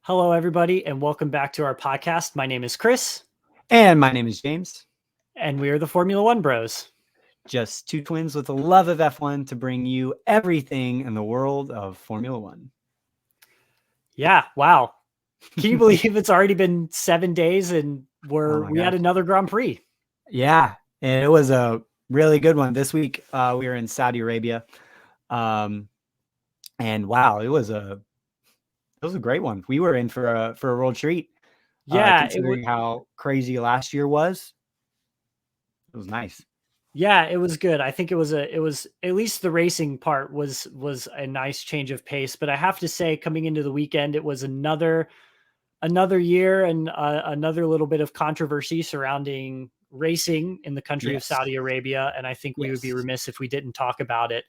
Hello, everybody, and welcome back to our podcast. My name is Chris, And my name is James. and we are the Formula One Bros. Just two twins with a love of F1 to bring you everything in the world of Formula One. Yeah, wow. Can you believe it's already been 7 days and we had another Grand Prix? Yeah, and it was a really good one. This week we were in Saudi Arabia. And wow, it was a great one. We were in for a real treat. Yeah, Considering how crazy last year was. It was nice. Yeah, it was good. I think it was at least the racing part was a nice change of pace. But I have to say, coming into the weekend, it was another year and another little bit of controversy surrounding racing in the country of Saudi Arabia. And I think we would be remiss if we didn't talk about it.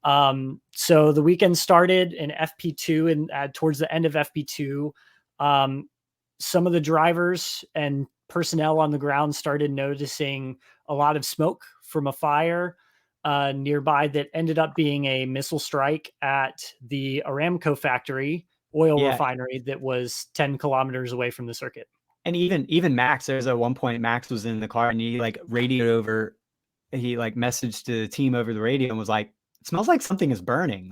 So the weekend started in FP2 and towards the end of FP2, some of the drivers and personnel on the ground started noticing a lot of smoke from a fire nearby that ended up being a missile strike at the Aramco factory oil refinery that was 10 kilometers away from the circuit. And even Max, there's a one point Max was in the car and he radioed over, he messaged to the team over the radio and was like, it smells like something is burning.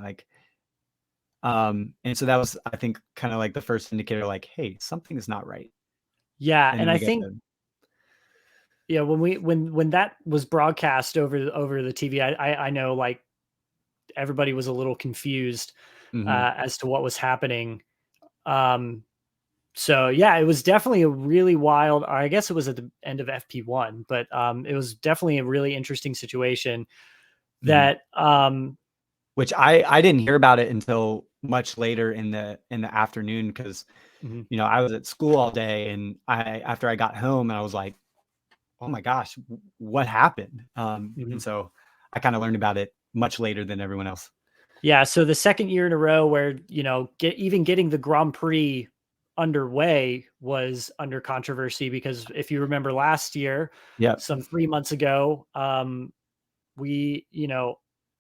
And so that was, I think, kind of the first indicator, hey, something is not right. Yeah. And I think, yeah, when that was broadcast over the TV, I know everybody was a little confused as to what was happening. So yeah, it was definitely a really wild, I guess it was at the end of FP1, but it was definitely a really interesting situation that, which I didn't hear about it until much later in the afternoon. Cause I was at school all day and after I got home and I was like, oh my gosh, what happened? And so I kind of learned about it much later than everyone else. Yeah. So the second year in a row where, getting the Grand Prix underway was under controversy because if you remember last year, some 3 months ago,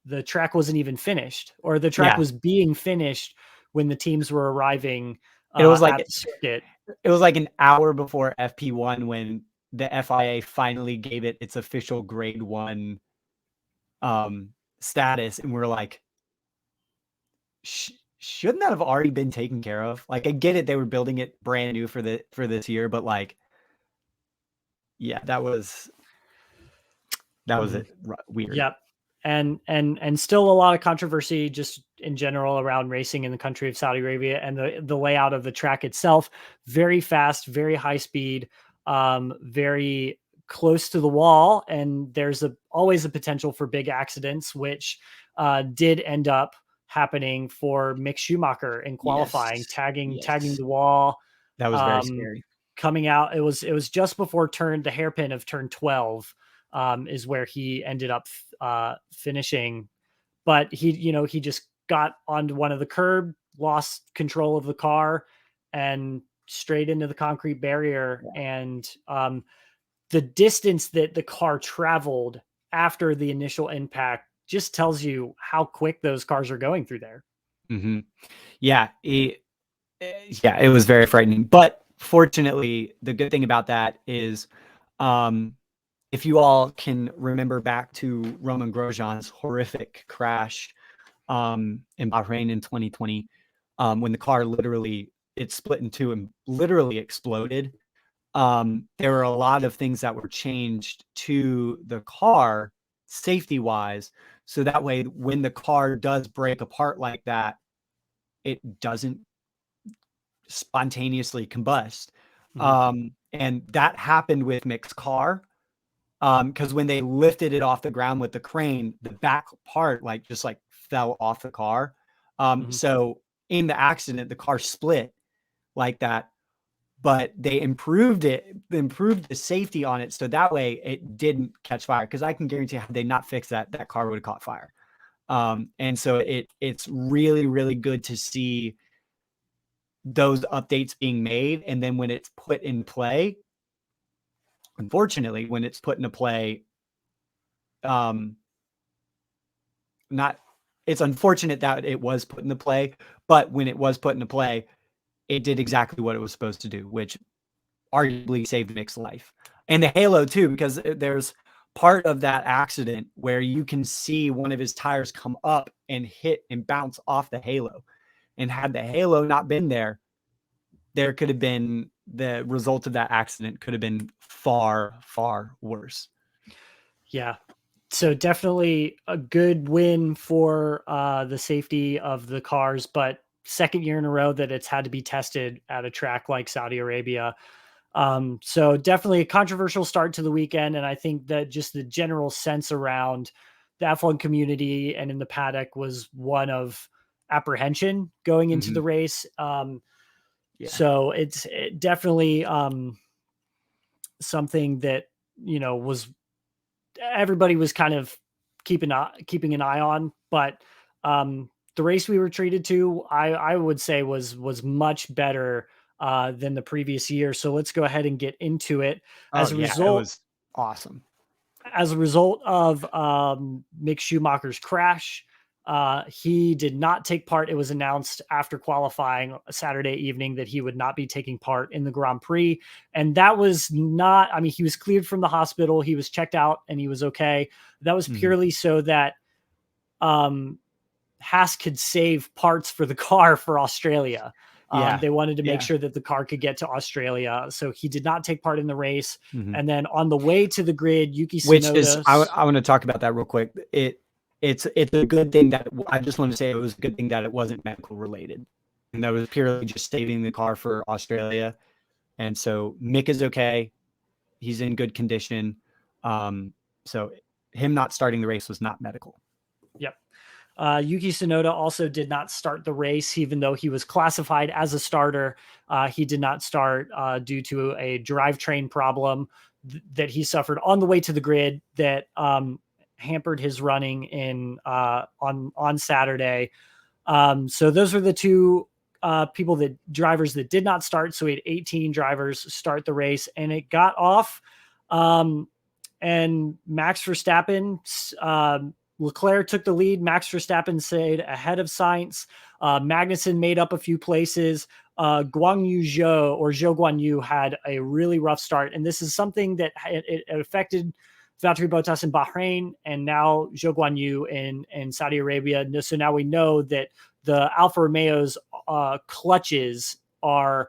the track wasn't even finished, or the track was being finished when the teams were arriving it was at the circuit. It was an hour before FP1 when the FIA finally gave it its official grade 1 status. And we're like, shouldn't that have already been taken care of? I get it. They were building it brand new for this year, but yeah, that was it. Weird. Yep. And still a lot of controversy just in general around racing in the country of Saudi Arabia and the layout of the track itself. Very fast, very high speed, very close to the wall. And there's always a potential for big accidents, which did end up happening for Mick Schumacher in qualifying, tagging the wall. That was very scary. Coming out, it was just before the hairpin of turn 12. Is where he ended up finishing, but he just got onto one of the curb, lost control of the car, and straight into the concrete barrier. And the distance that the car traveled after the initial impact just tells you how quick those cars are going through there. Yeah, it was very frightening. But fortunately, the good thing about that is, if you all can remember back to Roman Grosjean's horrific crash in Bahrain in 2020, when the car it split in two and literally exploded. There were a lot of things that were changed to the car safety-wise, so that way when the car does break apart like that, it doesn't spontaneously combust. And that happened with Mick's car. Because when they lifted it off the ground with the crane, the back part just fell off the car. So in the accident, the car split like that, but they improved the safety on it so that way it didn't catch fire. Because I can guarantee, had they not fixed that car would have caught fire. And so it's really, really good to see those updates being made, and then when it's put in play. Unfortunately, when it's put into play, it's unfortunate that it was put into play, but when it was put into play, it did exactly what it was supposed to do, which arguably saved Mick's life. And the halo too, because there's part of that accident where you can see one of his tires come up and hit and bounce off the halo. And had the halo not been there, there could have been the result of that accident could have been far, far worse. Yeah. So definitely a good win for the safety of the cars, but second year in a row that it's had to be tested at a track like Saudi Arabia. So definitely a controversial start to the weekend. And I think that just the general sense around the F1 community and in the paddock was one of apprehension going into the race. So it's definitely something that, was everybody was kind of keeping an eye on, but the race we were treated to, I would say was much better than the previous year. So let's go ahead and get into it. As a result, it was awesome. As a result of Mick Schumacher's crash, he did not take part. It was announced after qualifying Saturday evening that he would not be taking part in the Grand Prix. And that was not, I mean, he was cleared from the hospital. He was checked out and he was okay. That was purely so that Haas could save parts for the car for Australia. They wanted to make sure that the car could get to Australia. So he did not take part in the race. And then on the way to the grid, Yuki Tsunoda. Which is, I want to talk about that real quick. It's a good thing that I just want to say it was a good thing that it wasn't medical related. And that was purely just saving the car for Australia. And so Mick is okay. He's in good condition. So him not starting the race was not medical. Yep. Yuki Tsunoda also did not start the race, even though he was classified as a starter. He did not start due to a drivetrain problem that he suffered on the way to the grid that hampered his running in on Saturday. So those were the two drivers that did not start. So we had 18 drivers start the race, and it got off. And Max Verstappen, Leclerc took the lead. Max Verstappen stayed ahead of Sainz. Magnussen made up a few places. Guan Yu Zhou Guan Yu had a really rough start. And this is something that it affected Valtteri Bottas in Bahrain and now Zhou Guan Yu in Saudi Arabia. So now we know that the Alfa Romeo's clutches are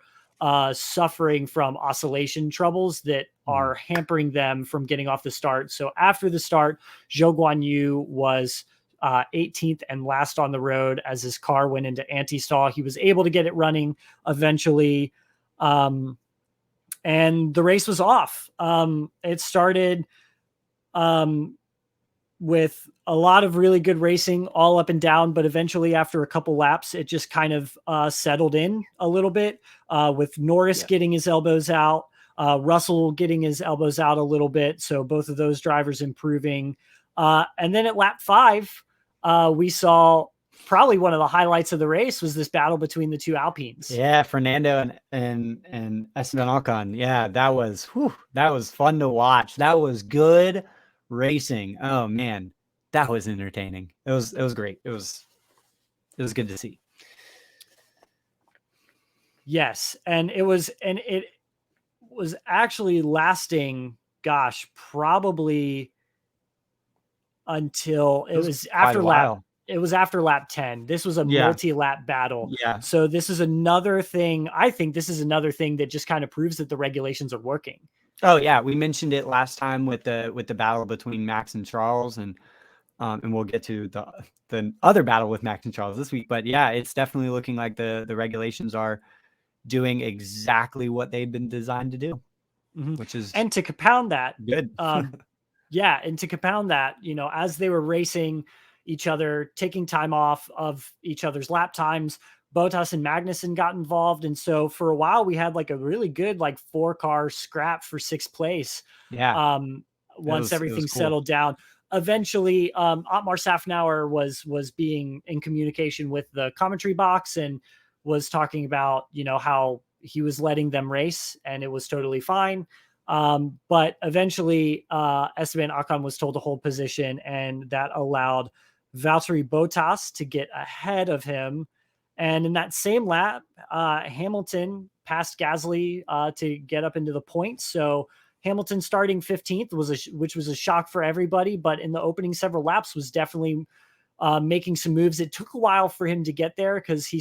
suffering from oscillation troubles that are hampering them from getting off the start. So after the start, Zhou Guan Yu was 18th and last on the road as his car went into anti-stall. He was able to get it running eventually. And the race was off. It started with a lot of really good racing all up and down, but eventually after a couple laps, it just kind of settled in a little bit with Norris getting his elbows out, Russell getting his elbows out a little bit. So both of those drivers improving. And then at lap 5, we saw probably one of the highlights of the race was this battle between the two Alpines. Yeah, Fernando and Esteban Ocon. Yeah, that was fun to watch. That was good racing. Oh man, that was entertaining. It was great. It was good to see. Yes, and it was actually lasting, probably until it was after lap. It was after lap 10. This was a multi-lap battle. Yeah. So this is another thing. I think this is another thing that just kind of proves that the regulations are working. Oh yeah, we mentioned it last time with the battle between Max and Charles, and we'll get to the other battle with Max and Charles this week. But yeah, it's definitely looking like the regulations are doing exactly what they've been designed to do, which is and to compound that good. And to compound that, as they were racing each other, taking time off of each other's lap times, Bottas and Magnussen got involved. And so for a while we had like a really good, 4-car scrap for 6th place. Yeah. Once everything settled down, eventually Otmar Safnauer was being in communication with the commentary box and was talking about, how he was letting them race and it was totally fine. But eventually Esteban Ocon was told to hold position, and that allowed Valtteri Bottas to get ahead of him. And in that same lap, Hamilton passed Gasly to get up into the points. So Hamilton starting 15th which was a shock for everybody, but in the opening several laps was definitely making some moves. It took a while for him to get there because he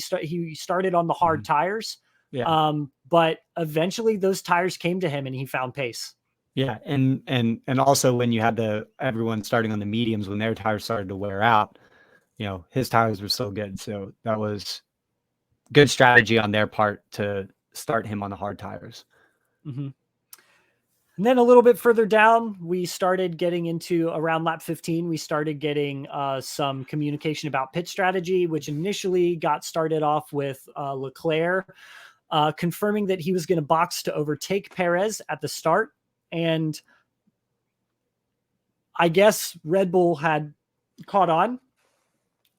started on the hard tires. Yeah. But eventually those tires came to him and he found pace. Yeah. And also when you had everyone starting on the mediums, when their tires started to wear out, his tires were so good. So that was good strategy on their part to start him on the hard tires. Mm-hmm. And then a little bit further down, we started getting into around lap 15. We started getting some communication about pit strategy, which initially got started off with Leclerc confirming that he was going to box to overtake Perez at the start. And I guess Red Bull had caught on.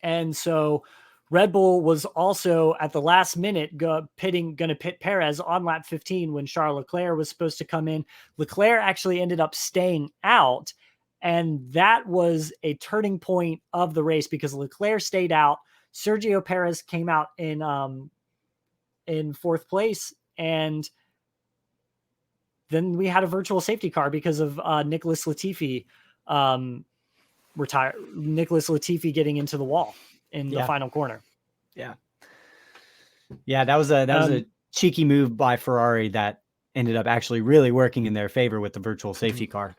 And so Red Bull was also at the last minute going to pit Perez on lap 15 when Charles Leclerc was supposed to come in. Leclerc actually ended up staying out. And that was a turning point of the race because Leclerc stayed out. Sergio Perez came out in fourth place. And then we had a virtual safety car because of Nicholas Latifi Nicholas Latifi getting into the wall in the final corner. Yeah. Yeah, that was a cheeky move by Ferrari that ended up actually really working in their favor with the virtual safety car.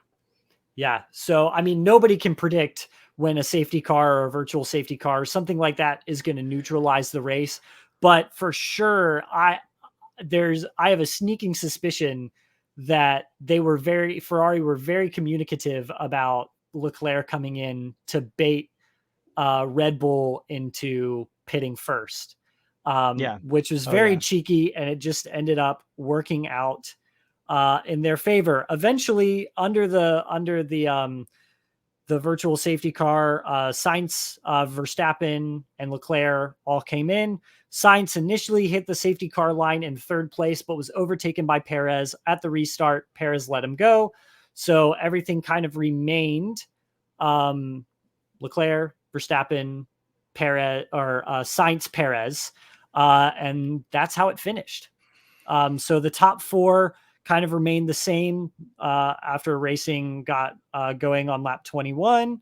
Yeah. So, I mean, nobody can predict when a safety car or a virtual safety car or something like that is going to neutralize the race. But for sure, I have a sneaking suspicion that Ferrari were very communicative about Leclerc coming in to bait Red Bull into pitting first, which was very cheeky, and it just ended up working out in their favor. Eventually, under the virtual safety car, Sainz, Verstappen, and Leclerc all came in. Sainz initially hit the safety car line in third place, but was overtaken by Perez at the restart. Perez let him go. So everything kind of remained Leclerc, Verstappen, Perez, or Sainz, Perez. And that's how it finished. So the top four kind of remained the same after racing got going on lap 21.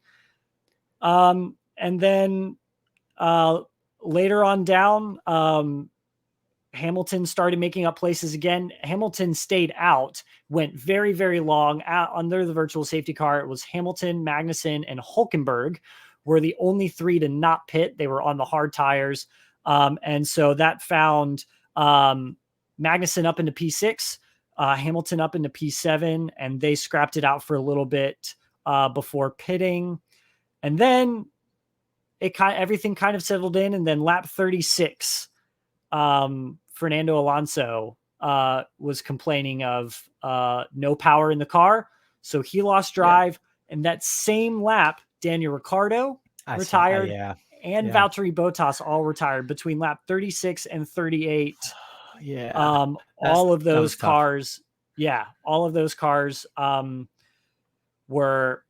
And then later on down, Hamilton started making up places again. Hamilton stayed out, went very, very long under the virtual safety car. It was Hamilton, Magnussen, and Hülkenberg were the only three to not pit. They were on the hard tires. And so that found Magnussen up into P6, Hamilton up into P7, and they scrapped it out for a little bit before pitting. And then everything kind of settled in. And then lap 36, Fernando Alonso was complaining of no power in the car. So he lost drive. Yeah. And that same lap, Daniel Ricciardo retired, and Valtteri Bottas all retired between lap 36 and 38. All of those cars were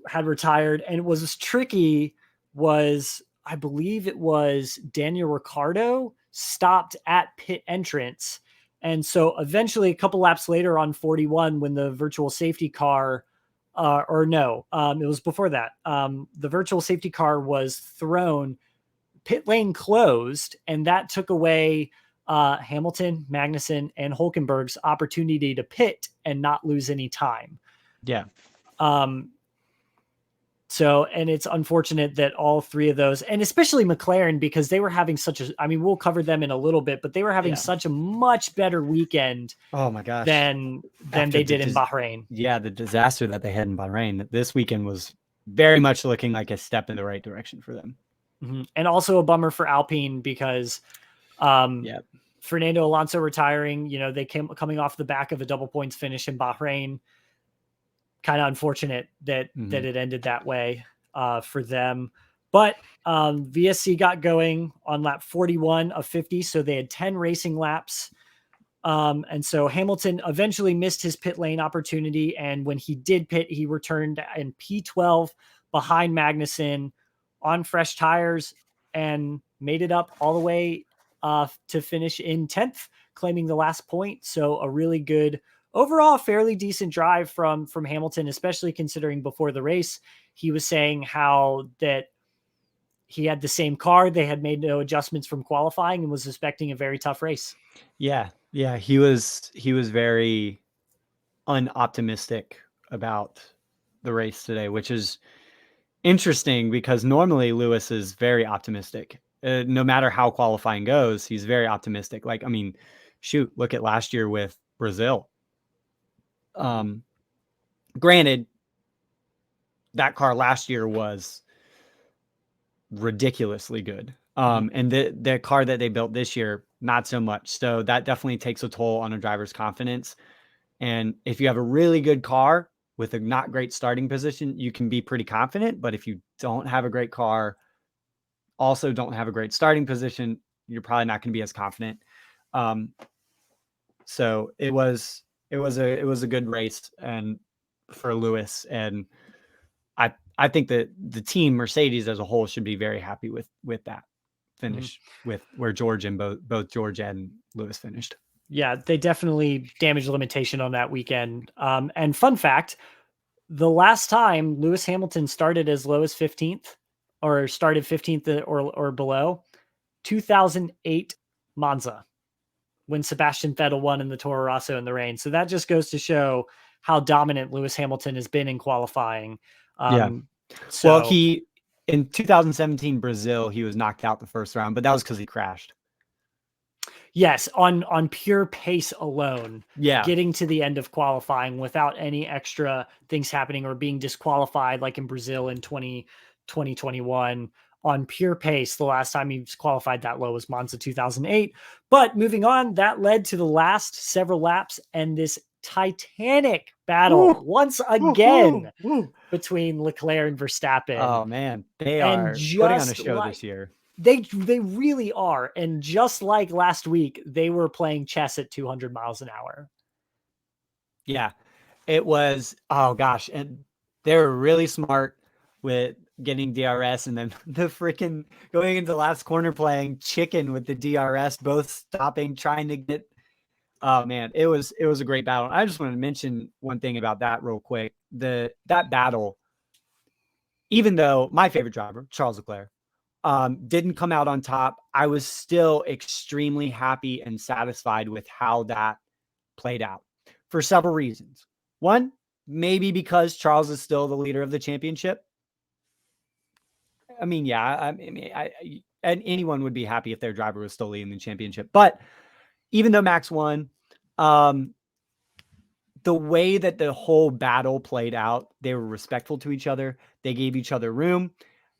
had retired. And it was as tricky was, I believe it was Daniel Ricciardo stopped at pit entrance. And so eventually a couple laps later on 41, when the virtual safety car, it was before that. The virtual safety car was thrown, pit lane closed, and that took away Hamilton, Magnussen, and Hülkenberg's opportunity to pit and not lose any time. Yeah. So, and it's unfortunate that all three of those, and especially McLaren, because they were having we'll cover them in a little bit, but they were having such a much better weekend. Oh my gosh. Than they did in Bahrain. Yeah. The disaster that they had in Bahrain this weekend was very much looking like a step in the right direction for them. Mm-hmm. And also a bummer for Alpine because, Fernando Alonso retiring, they coming off the back of a double points finish in Bahrain. Kind of unfortunate that it ended that way for them. But VSC got going on lap 41 of 50, so they had 10 racing laps. And so Hamilton eventually missed his pit lane opportunity, and when he did pit, he returned in P12 behind Magnussen on fresh tires. and made it up all the way to finish in 10th, claiming the last point. So a really good, overall, fairly decent drive from Hamilton, especially considering before the race, he was saying how that he had the same car. They had made no adjustments from qualifying and was expecting a very tough race. Yeah. He was very unoptimistic about the race today, which is interesting because normally Lewis is very optimistic. No matter how qualifying goes, he's very optimistic. Like, I mean, shoot, look at last year with Brazil. Granted, that car last year was ridiculously good. And the car that they built this year, not so much. So that definitely takes a toll on a driver's confidence. And if you have a really good car with a not great starting position, you can be pretty confident. But if you don't have a great car, also don't have a great starting position, you're probably not going to be as confident. So it was a good race and for Lewis, and I think that the team Mercedes as a whole should be very happy with that finish with where George and both George and Lewis finished. Yeah, they definitely damage limitation on that weekend. And fun fact, the last time Lewis Hamilton started as low as 15th or started 15th or below, 2008 Monza, when Sebastian Vettel won in the Toro Rosso in the rain. So that just goes to show how dominant Lewis Hamilton has been in qualifying. Well, he in 2017 Brazil, he was knocked out the first round, but that was because he crashed. Yes, on pure pace alone, yeah, getting to the end of qualifying without any extra things happening or being disqualified like in Brazil in 2021 on pure pace. The last time he was qualified that low was Monza 2008. But moving on, that led to the last several laps and this titanic battle once again between Leclerc and Verstappen. Oh man, they are putting on a show this year. They really are. And just like last week, they were playing chess at 200 miles an hour. Yeah, it was. Oh gosh. And they were really smart with getting DRS and then the freaking going into the last corner playing chicken with the DRS, both stopping, trying to get. Oh man, it was a great battle. I just wanted to mention one thing about that real quick. That battle, even though my favorite driver, Charles Leclerc, didn't come out on top, I was still extremely happy and satisfied with how that played out for several reasons. One, maybe because Charles is still the leader of the championship. I mean, yeah, and anyone would be happy if their driver was still leading the championship. But even though Max won, the way that the whole battle played out, they were respectful to each other. They gave each other room.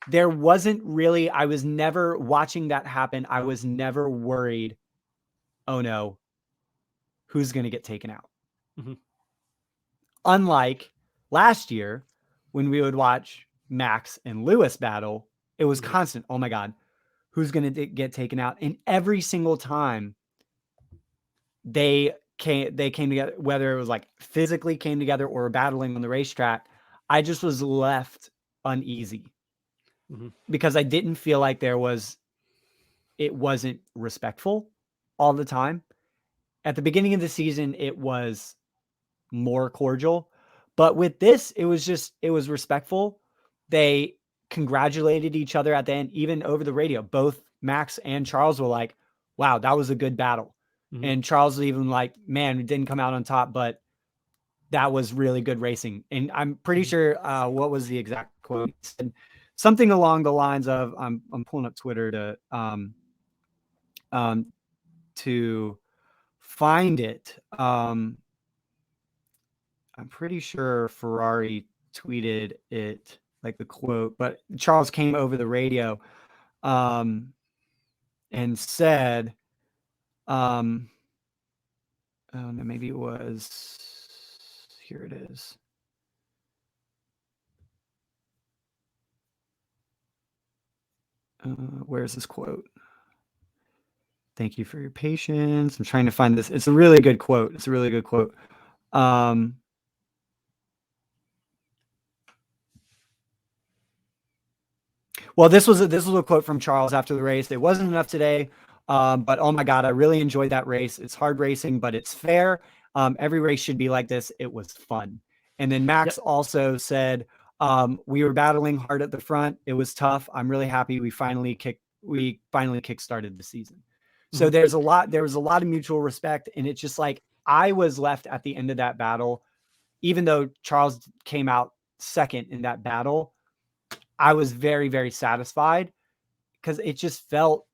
There wasn't really, I was never watching that happen. I was never worried, oh no, who's going to get taken out? Unlike last year, when we would watch Max and Lewis battle, it was constant. Oh my God, who's going to get taken out? And every single time they came together, whether it was like physically came together or battling on the racetrack, I just was left uneasy because I didn't feel like it wasn't respectful all the time. At the beginning of the season, it was more cordial, but with this, it was respectful. They congratulated each other at the end, even over the radio. Both Max and Charles were like, wow, that was a good battle. And Charles was even like, man, we didn't come out on top, but that was really good racing. And I'm pretty sure, what was the exact quote? He said something along the lines of, I'm pulling up Twitter to find it. I'm pretty sure Ferrari tweeted it, like the quote, but Charles came over the radio and said, oh no, maybe it was, here it is. Where's this quote? Thank you for your patience. I'm trying to find this. It's a really good quote. Well, this was a quote from Charles after the race. It wasn't enough today, but oh my God, I really enjoyed that race. It's hard racing, but it's fair. Every race should be like this. It was fun. And then Max also said, we were battling hard at the front. It was tough. I'm really happy we finally kickstarted the season. So there was a lot of mutual respect. And it's just like, I was left at the end of that battle, even though Charles came out second in that battle. I was very, very satisfied because it just felt,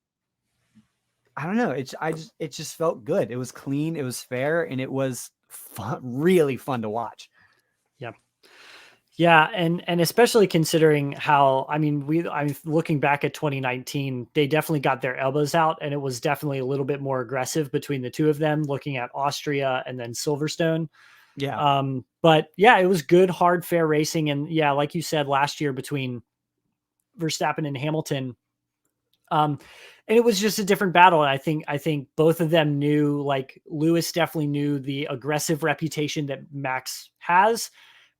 I don't know. It just felt good. It was clean. It was fair. And it was fun, really fun to watch. Yeah. Yeah. And especially considering how, I mean, I'm looking back at 2019, they definitely got their elbows out, and it was definitely a little bit more aggressive between the two of them, looking at Austria and then Silverstone. Yeah. But yeah, it was good, hard, fair racing. And yeah, like you said, last year between Verstappen and Hamilton, and it was just a different battle. And I think both of them knew, like Lewis definitely knew the aggressive reputation that Max has.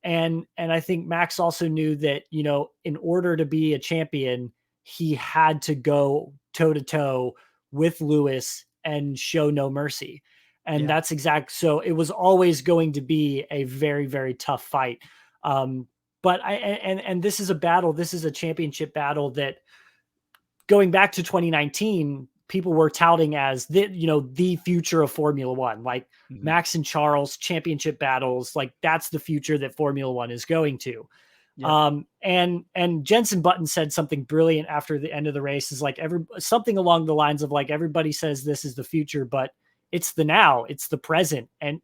And I think Max also knew that, you know, in order to be a champion, he had to go toe to toe with Lewis and show no mercy. And that's so it was always going to be a very, very tough fight. But this is a battle. This is a championship battle that, going back to 2019, people were touting as the future of Formula One, like Max and Charles championship battles. Like that's the future that Formula One is going to. Yeah. And Jenson Button said something brilliant after the end of the race, is like something along the lines of like, everybody says this is the future, but it's the now, it's the present. And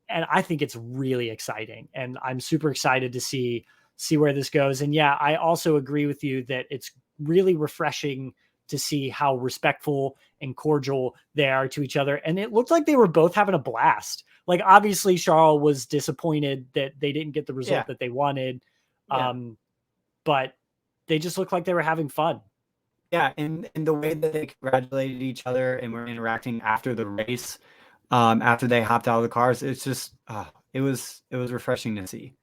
I think it's really exciting, and I'm super excited to see where this goes. And yeah, I also agree with you that it's really refreshing to see how respectful and cordial they are to each other. And it looked like they were both having a blast. Like obviously Charles was disappointed that they didn't get the result that they wanted. But they just looked like they were having fun. Yeah. And the way that they congratulated each other and were interacting after the race, after they hopped out of the cars, it's just, it was refreshing to see.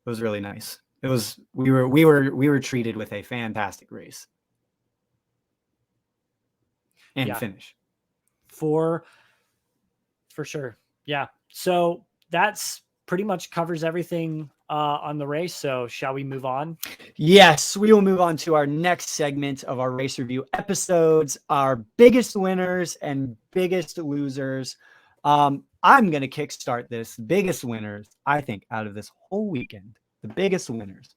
It was really nice. It was, we were treated with a fantastic race and finish. For sure. Yeah. So that's pretty much covers everything on the race. So shall we move on? Yes, we will move on to our next segment of our race review episodes, our biggest winners and biggest losers. I'm going to kickstart this. Biggest winners, I think, out of this whole weekend, the biggest winners,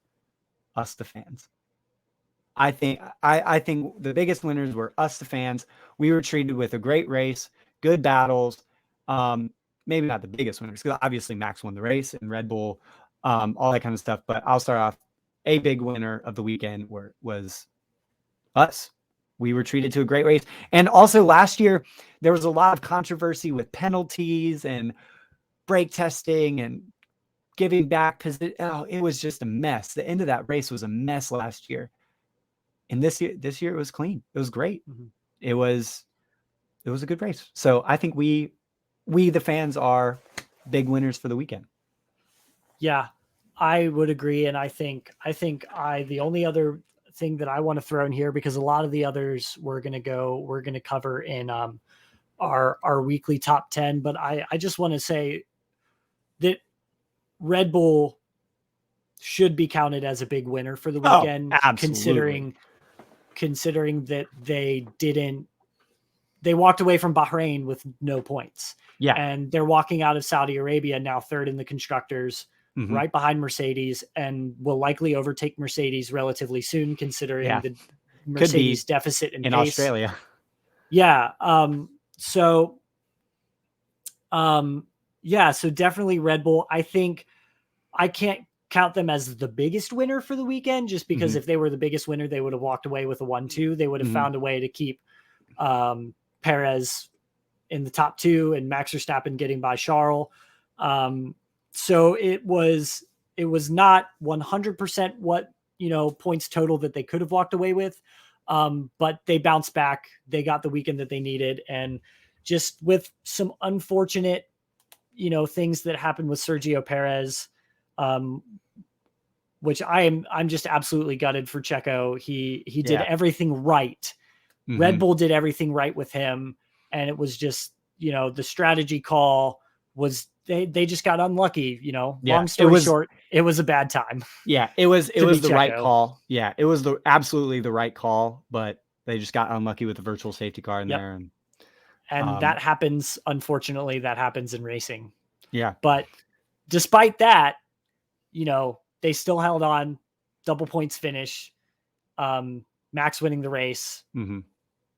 us the fans. I think the biggest winners were us the fans. We were treated with a great race, good battles. Maybe not the biggest winners, because obviously Max won the race and Red Bull, all that kind of stuff. But I'll start off. A big winner of the weekend was us. We were treated to a great race. And also last year, there was a lot of controversy with penalties and brake testing and giving back. It was just a mess. The end of that race was a mess last year. And this year it was clean. It was great. Mm-hmm. It was a good race. So I think we the fans are big winners for the weekend. Yeah, I would agree. And I think the only other thing that I want to throw in here, because a lot of the others we're going to cover in our weekly top 10. But I just want to say that Red Bull should be counted as a big winner for the weekend, considering that they walked away from Bahrain with no points. Yeah. And they're walking out of Saudi Arabia now third in the constructors, right behind Mercedes, and will likely overtake Mercedes relatively soon, considering the Mercedes deficit in pace. Australia. Yeah. So definitely Red Bull. I think I can't count them as the biggest winner for the weekend, just because if they were the biggest winner, they would have walked away with a 1-2. They would have found a way to keep Perez in the top two and Max Verstappen getting by Charles. So it was not 100% what, points total that they could have walked away with. But they bounced back. They got the weekend that they needed. And just with some unfortunate, things that happened with Sergio Perez, which I'm just absolutely gutted for Checo. He did Yeah. everything right. Red Mhm. Bull did everything right with him, and it was just, the strategy call was they just got unlucky. Yeah. Long story short, it was a bad time Yeah, it was to be the right Checo. call. Yeah, it was absolutely the right call, but they just got unlucky with the virtual safety car in Yep. there. And that happens, unfortunately, that happens in racing. Yeah. But despite that, they still held on, double points finish, Max winning the race. Mm-hmm.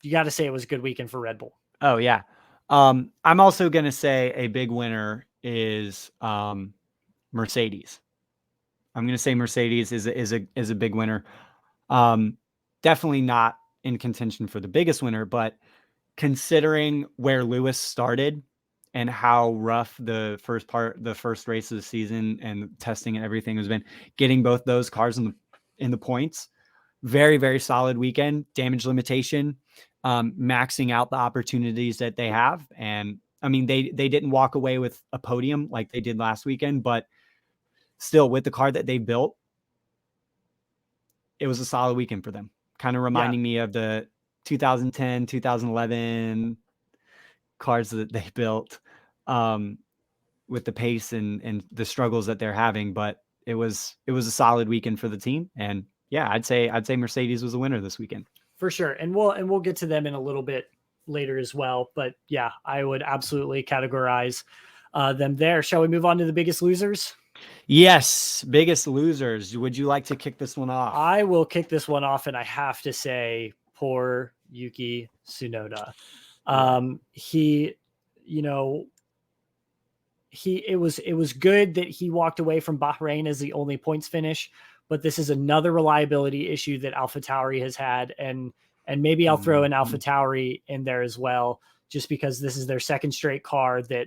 You got to say it was a good weekend for Red Bull. Oh yeah. I'm also going to say a big winner is Mercedes. I'm going to say Mercedes is a big winner. Definitely not in contention for the biggest winner, but considering where Lewis started and how rough the first race of the season and testing and everything has been, getting both those cars in the points, very, very solid weekend. Damage limitation, maxing out the opportunities that they have. And I mean, they didn't walk away with a podium like they did last weekend, but still, with the car that they built, it was a solid weekend for them. Kind of reminding me of the 2010, 2011 cars that they built, with the pace and the struggles that they're having. But it was a solid weekend for the team. And yeah, I'd say Mercedes was the winner this weekend. For sure. And we'll get to them in a little bit later as well. But yeah, I would absolutely categorize them there. Shall we move on to the biggest losers? Yes, biggest losers. Would you like to kick this one off? I will kick this one off, and I have to say, poor Yuki Tsunoda. He, it was good that he walked away from Bahrain as the only points finish, but this is another reliability issue that AlphaTauri has had, and maybe I'll throw an AlphaTauri in there as well, just because this is their second straight car that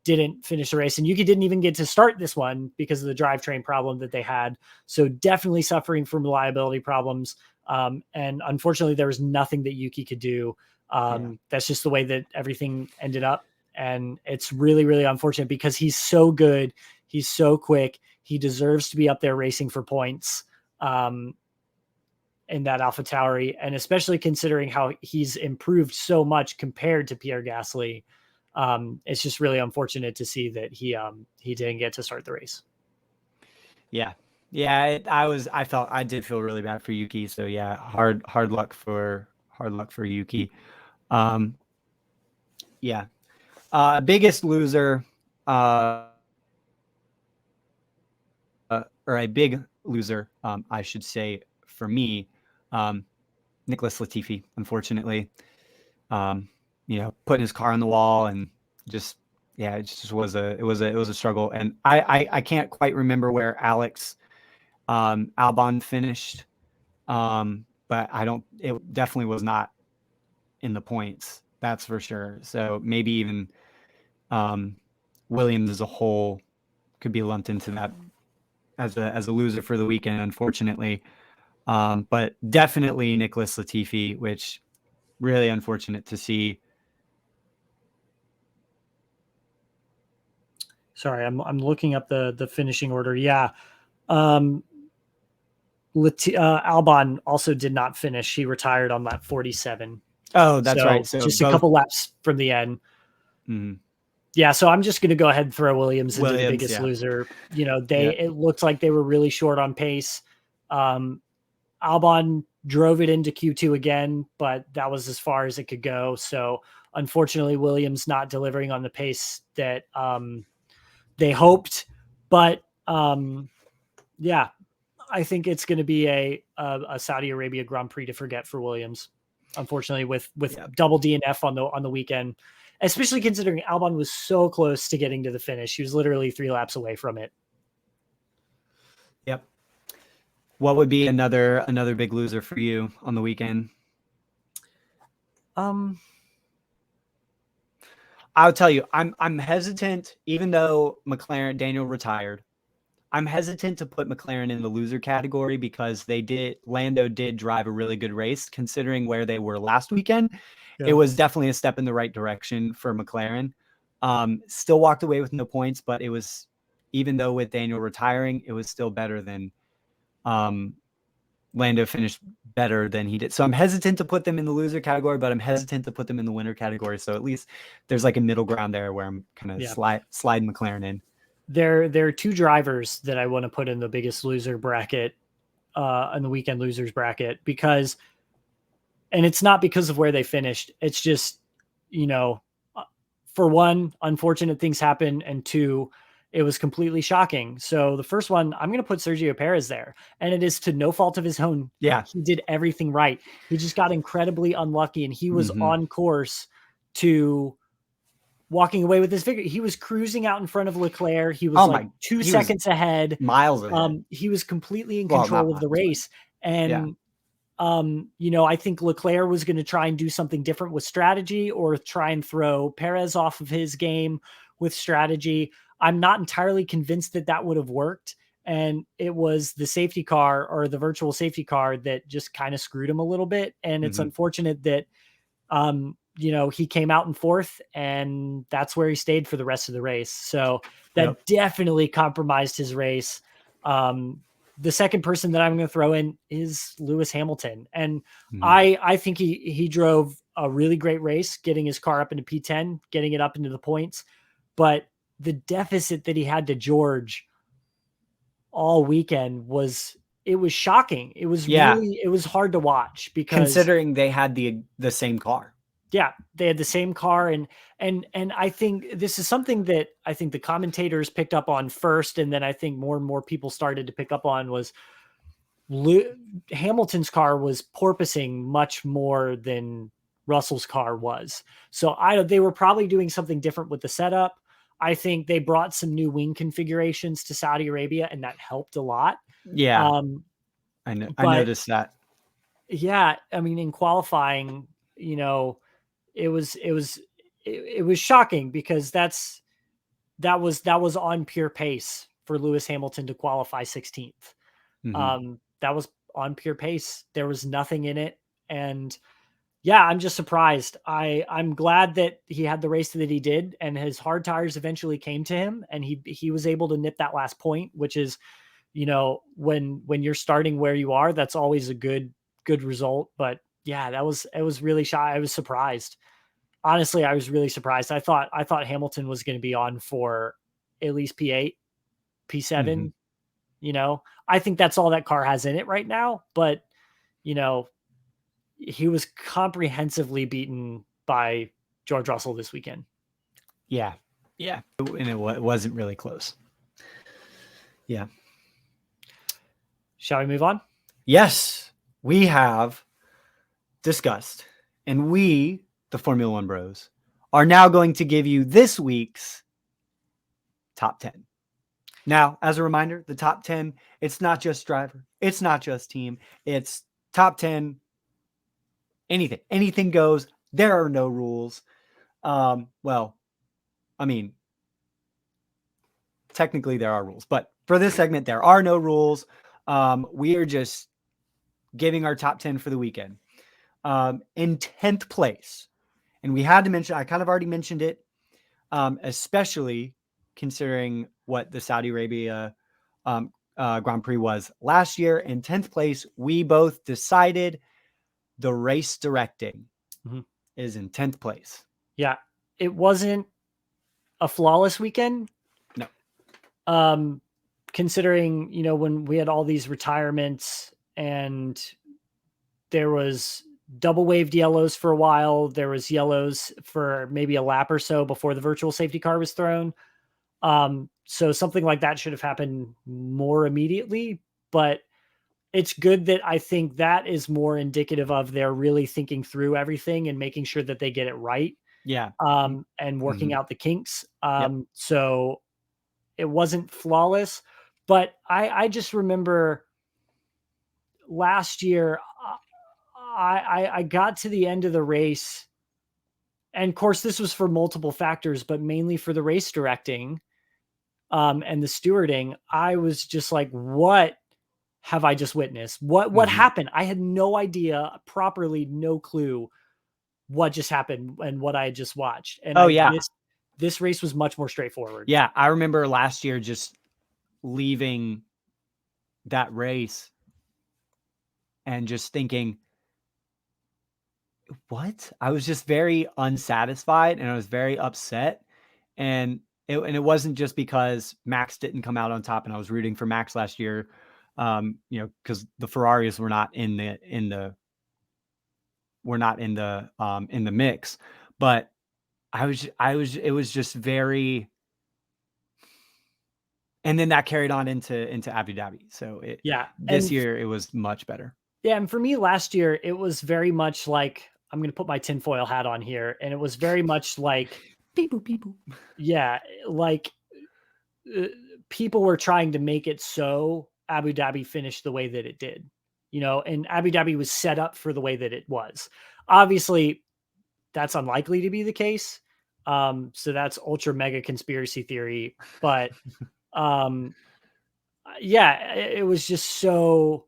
didn't finish the race, and Yuki didn't even get to start this one because of the drivetrain problem that they had. So definitely suffering from reliability problems. And unfortunately, there was nothing that Yuki could do. That's just the way that everything ended up. And it's really, really unfortunate because he's so good. He's so quick. He deserves to be up there racing for points in that AlphaTauri. And especially considering how he's improved so much compared to Pierre Gasly. It's just really unfortunate to see that he didn't get to start the race. Yeah. Yeah. I did feel really bad for Yuki. So yeah, hard luck for Yuki. Yeah. Biggest loser, or a big loser, I should say, for me, Nicholas Latifi, unfortunately, putting his car on the wall and just, yeah, it just was a struggle. And I can't quite remember where Alex Albon finished, but it definitely was not in the points. That's for sure. So maybe even Williams as a whole could be lumped into that as a loser for the weekend, unfortunately. But definitely Nicholas Latifi, which really unfortunate to see. Sorry, I'm looking up the finishing order. Yeah. Albon also did not finish. He retired on lap 47. Oh, that's right. So just a couple laps from the end. Mm-hmm. Yeah, so I'm just going to go ahead and throw Williams into the biggest yeah. loser. It looked like they were really short on pace. Albon drove it into Q2 again, but that was as far as it could go. So unfortunately, Williams not delivering on the pace that they hoped. But yeah, I think it's going to be a Saudi Arabia Grand Prix to forget for Williams. Unfortunately, with double DNF on the weekend, especially considering Albon was so close to getting to the finish. He was literally 3 laps away from it. Yep. What would be another big loser for you on the weekend? I'll tell you, I'm hesitant, even though Daniel retired. I'm hesitant to put McLaren in the loser category because Lando did drive a really good race considering where they were last weekend. Yeah. It was definitely a step in the right direction for McLaren. Still walked away with no points, but it was, even though with Daniel retiring, it was still better than Lando finished better than he did. So I'm hesitant to put them in the loser category, but I'm hesitant to put them in the winner category. So at least there's like a middle ground there where I'm kind of slide McLaren in. There are two drivers that I want to put in the biggest loser bracket, in the weekend losers bracket, because, and it's not because of where they finished. It's just, for one, unfortunate things happen, and two, it was completely shocking. So the first one, I'm going to put Sergio Perez there, and it is to no fault of his own. Yeah. He did everything right. He just got incredibly unlucky, and he was on course to walking away with his victory. He was cruising out in front of Leclerc. He was 2 seconds ahead. Miles ahead. He was completely in control of the race. And, I think Leclerc was going to try and do something different with strategy, or try and throw Perez off of his game with strategy. I'm not entirely convinced that would have worked. And it was the safety car, or the virtual safety car, that just kind of screwed him a little bit. And it's unfortunate that, he came out in fourth, and that's where he stayed for the rest of the race. So that definitely compromised his race. The second person that I'm going to throw in is Lewis Hamilton. And I think he drove a really great race, getting his car up into P10, getting it up into the points. But the deficit that he had to George all weekend was shocking. It was it was hard to watch, because considering they had the same car. Yeah, they had the same car. And I think this is something that I think the commentators picked up on first. And then I think more and more people started to pick up on was Hamilton's car was porpoising much more than Russell's car was. So they were probably doing something different with the setup. I think they brought some new wing configurations to Saudi Arabia, and that helped a lot. Yeah. I noticed that. Yeah. I mean, in qualifying, it was shocking, because that was on pure pace for Lewis Hamilton to qualify 16th. That was on pure pace. There was nothing in it. And yeah, I'm just surprised. I'm glad that he had the race that he did, and his hard tires eventually came to him, and he was able to nip that last point, which is, when you're starting where you are, that's always a good result. But yeah, it was really shy. I was surprised. Honestly, I was really surprised. I thought Hamilton was going to be on for at least P8, P7. I think that's all that car has in it right now. But, he was comprehensively beaten by George Russell this weekend. Yeah. Yeah. And it wasn't really close. Yeah. Shall we move on? Yes. We have discussed, and we, the Formula One Bros, are now going to give you this week's top 10. Now, as a reminder, the top 10, it's not just driver, it's not just team, it's top 10, anything goes. There are no rules. Well, I mean, technically there are rules, but for this segment, there are no rules. We are just giving our top 10 for the weekend. In 10th place, and we had to mention, I kind of already mentioned it, especially considering what the Saudi Arabia Grand Prix was last year. In 10th place, we both decided the race directing is in 10th place. Yeah, it wasn't a flawless weekend. No. Considering, when we had all these retirements, and there was double waved yellows for a while, there was yellows for maybe a lap or so before the virtual safety car was thrown. So something like that should have happened more immediately, but it's good that I think that is more indicative of they're really thinking through everything and making sure that they get it right. Yeah. And working out the kinks. So it wasn't flawless, but I just remember last year, I got to the end of the race, and of course this was for multiple factors, but mainly for the race directing, and the stewarding. I was just like, what have I just witnessed? What happened? I had no idea, properly, no clue what just happened and what I had just watched. And this race was much more straightforward. Yeah. I remember last year just leaving that race and just thinking, what? I was just very unsatisfied and I was very upset. And it wasn't just because Max didn't come out on top and I was rooting for Max last year, because the Ferraris were not in the mix, but it was just very, and then that carried on into Abu Dhabi. So this year it was much better. Yeah, and for me last year, it was very much like, I'm going to put my tinfoil hat on here, and it was very much like, beep, boop, beep, boop. Yeah, like people were trying to make it so Abu Dhabi finished the way that it did, and Abu Dhabi was set up for the way that it was. Obviously, that's unlikely to be the case. So that's ultra mega conspiracy theory, but yeah, it was just so,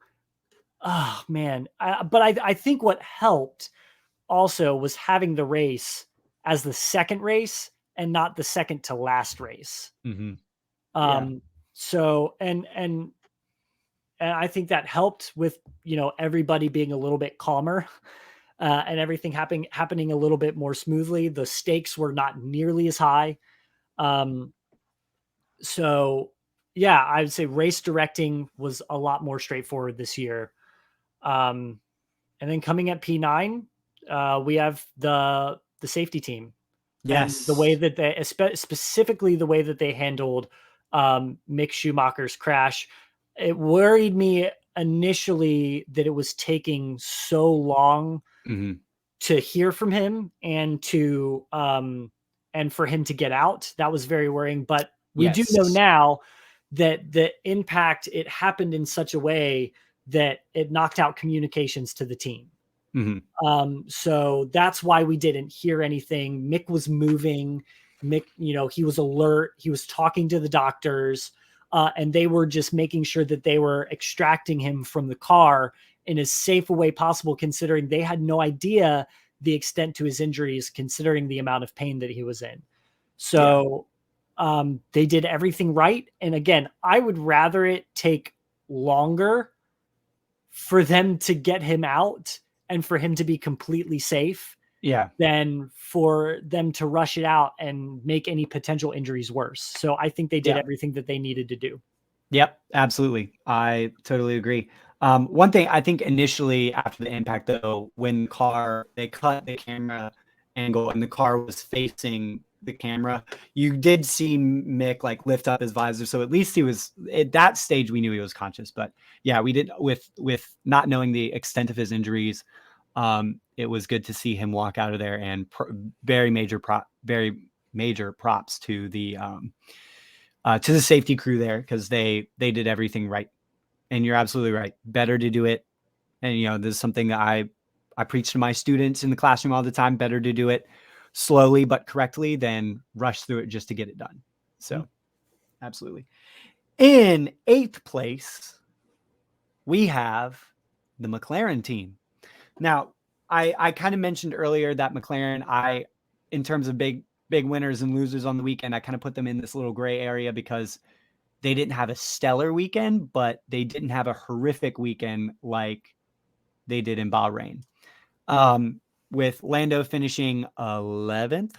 oh man. But I think what helped also was having the race as the second race and not the second to last race. Mm-hmm. So, and I think that helped with, everybody being a little bit calmer, and everything happening a little bit more smoothly. The stakes were not nearly as high. So yeah, I would say race directing was a lot more straightforward this year. And then coming at P9, we have the safety team. Yes. And the way that they, specifically the way that they handled Mick Schumacher's crash, it worried me initially that it was taking so long to hear from him and to and for him to get out. That was very worrying. But we do know now that the impact, it happened in such a way that it knocked out communications to the team. So that's why we didn't hear anything. Mick was moving. Mick, he was alert. He was talking to the doctors, and they were just making sure that they were extracting him from the car in as safe a way possible, considering they had no idea the extent to his injuries, considering the amount of pain that he was in. So they did everything right. And again, I would rather it take longer for them to get him out and for him to be completely safe, than for them to rush it out and make any potential injuries worse. So I think they did everything that they needed to do. Yep, absolutely. I totally agree. One thing I think initially after the impact, though, when they cut the camera angle and the car was facing the camera, you did see Mick like lift up his visor. So at least he was at that stage, we knew he was conscious. But yeah, we did with not knowing the extent of his injuries. It was good to see him walk out of there, and very major props to the safety crew there, because they did everything right. And you're absolutely right. Better to do it. And, this is something that I preach to my students in the classroom all the time. Better to do it slowly but correctly than rush through it just to get it done. So absolutely. In 8th place, we have the McLaren team. Now, I kind of mentioned earlier that McLaren, in terms of big winners and losers on the weekend, I kind of put them in this little gray area because they didn't have a stellar weekend, but they didn't have a horrific weekend like they did in Bahrain. With Lando finishing 11th.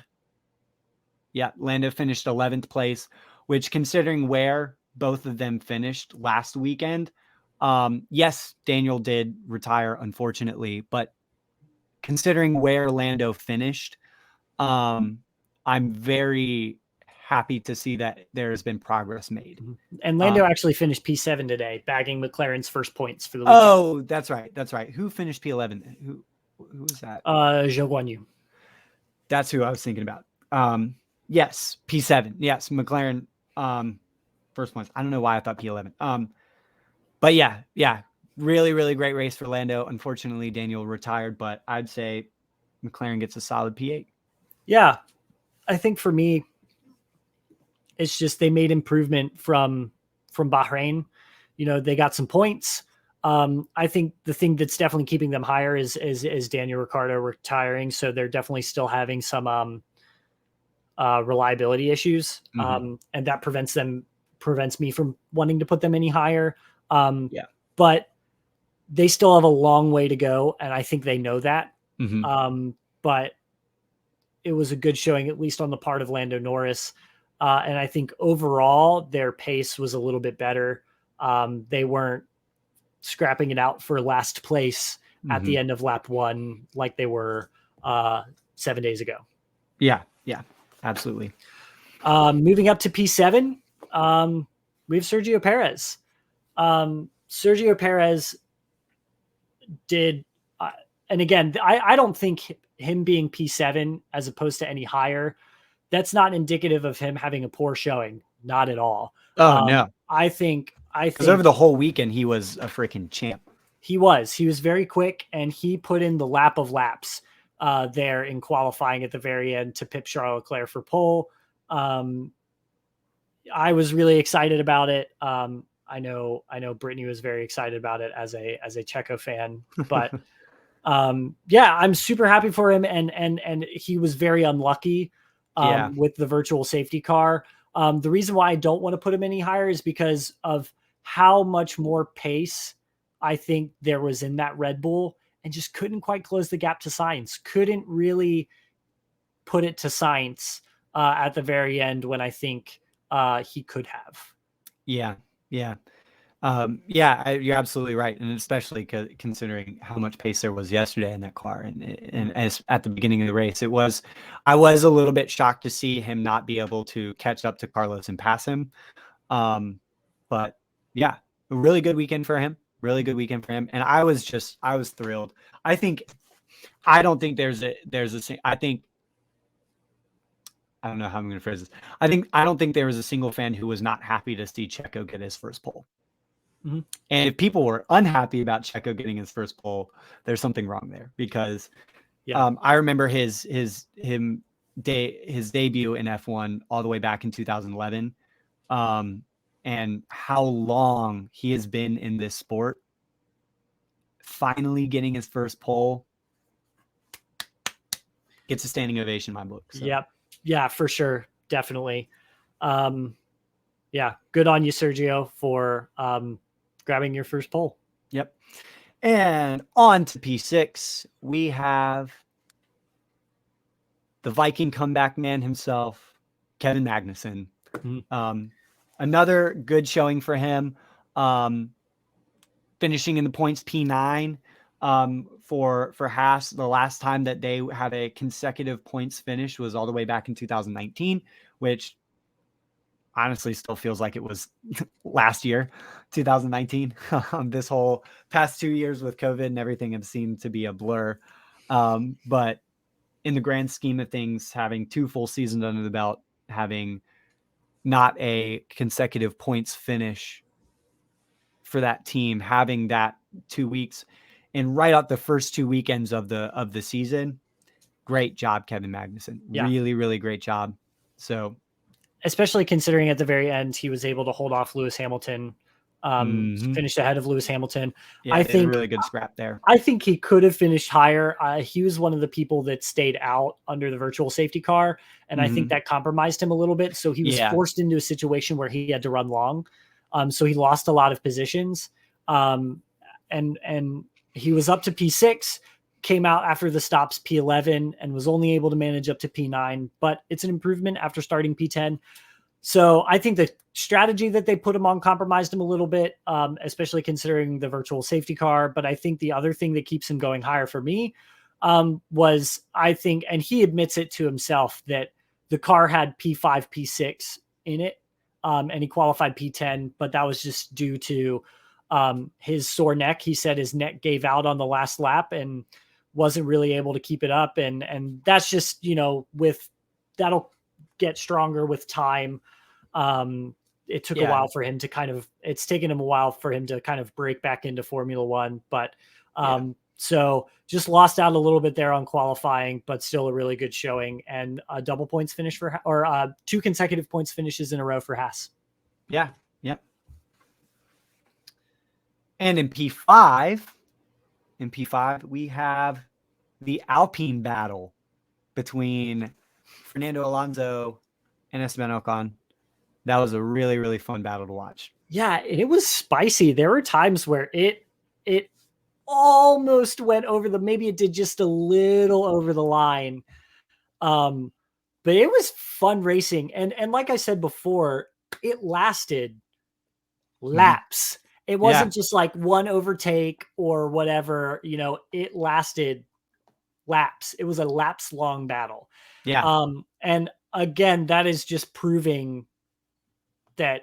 Yeah, Lando finished 11th place, which, considering where both of them finished last weekend, yes, Daniel did retire, unfortunately, but considering where Lando finished, I'm very happy to see that there has been progress made. And Lando actually finished P7 today, bagging McLaren's first points for the weekend. Oh, that's right. Who finished P11? Who was that? Zhou Guanyu. That's who I was thinking about. Yes, P7. Yes, McLaren first points. I don't know why I thought P11. But yeah, really, really great race for Lando. Unfortunately, Daniel retired, but I'd say McLaren gets a solid P8. Yeah, I think for me, it's just they made improvement from Bahrain. They got some points. I think the thing that's definitely keeping them higher is Daniel Ricciardo retiring. So they're definitely still having some reliability issues. And that prevents me from wanting to put them any higher. Yeah. But they still have a long way to go, and I think they know that. But it was a good showing, at least on the part of Lando Norris. And I think overall their pace was a little bit better. They weren't scrapping it out for last place at the end of lap 1 like they were 7 days ago. Yeah, absolutely. Moving up to P7, we have Sergio Perez. Sergio Perez did, and again, I don't think him being P7 as opposed to any higher, that's not indicative of him having a poor showing. Not at all. Oh, no. I think because over the whole weekend, he was a freaking champ. He was very quick, and he put in the lap of laps there in qualifying at the very end to pip Charles Leclerc for pole. I was really excited about it. I know Brittany was very excited about it as a Checo fan, but yeah, I'm super happy for him. And he was very unlucky with the virtual safety car. The reason why I don't want to put him any higher is because of how much more pace I think there was in that Red Bull, and just couldn't quite close the gap to Sainz. Couldn't really put it to Sainz at the very end when I think he could have. Yeah. You're absolutely right, and especially considering how much pace there was yesterday in that car, and as at the beginning of the race, I was a little bit shocked to see him not be able to catch up to Carlos and pass him. But yeah, a really good weekend for him. And I was thrilled. I don't think there's a I don't know how I'm going to phrase this. I don't think there was a single fan who was not happy to see Checo get his first pole. And if people were unhappy about Checo getting his first pole, there's something wrong there, because I remember his debut in F1 all the way back in 2011, and how long he has been in this sport. Finally getting his first pole gets a standing ovation in my book. So. Yep. Yeah, for sure. Definitely. Yeah. Good on you, Sergio, for grabbing your first pole. Yep. And on to P6, we have the Viking comeback man himself, Kevin Magnussen. Another good showing for him, finishing in the points P9 for Haas. The last time that they had a consecutive points finish was all the way back in 2019, which honestly still feels like it was last year, 2019. This whole past 2 years with COVID and everything have seemed to be a blur. But in the grand scheme of things, having 2 full seasons under the belt, having not a consecutive points finish for that team, having that 2 weeks and right out the first 2 weekends of the season, great job, Kevin Magnussen. Yeah. Really, really great job. So, especially considering at the very end, he was able to hold off Lewis Hamilton, finished ahead of Lewis Hamilton. Yeah, I think a really good scrap there. I think he could have finished higher. He was one of the people that stayed out under the virtual safety car, and I think that compromised him a little bit. So he was forced into a situation where he had to run long. So he lost a lot of positions. And he was up to P6, came out after the stops P11, and was only able to manage up to P9, but it's an improvement after starting P10. So I think the strategy that they put him on compromised him a little bit, especially considering the virtual safety car. But I think the other thing that keeps him going higher for me was, I think, and he admits it to himself, that the car had P5, P6 in it, and he qualified P10, but that was just due to his sore neck. He said his neck gave out on the last lap and wasn't really able to keep it up. And that's just, that'll get stronger with time. It took a while for him to it's taken him a while for him to kind of break back into Formula One, but so just lost out a little bit there on qualifying, but still a really good showing, and a double points finish or 2 consecutive points finishes in a row for Haas. Yeah. Yep. And in P5, we have the Alpine battle between Fernando Alonso and Esteban Ocon. That was a really, really fun battle to watch. Yeah, and it was spicy. There were times where it almost went over maybe it did just a little over the line. But it was fun racing. And like I said before, it lasted laps. It Yeah. wasn't just like one overtake or whatever, it lasted laps. It was a laps long battle. Yeah. And again, that is just proving that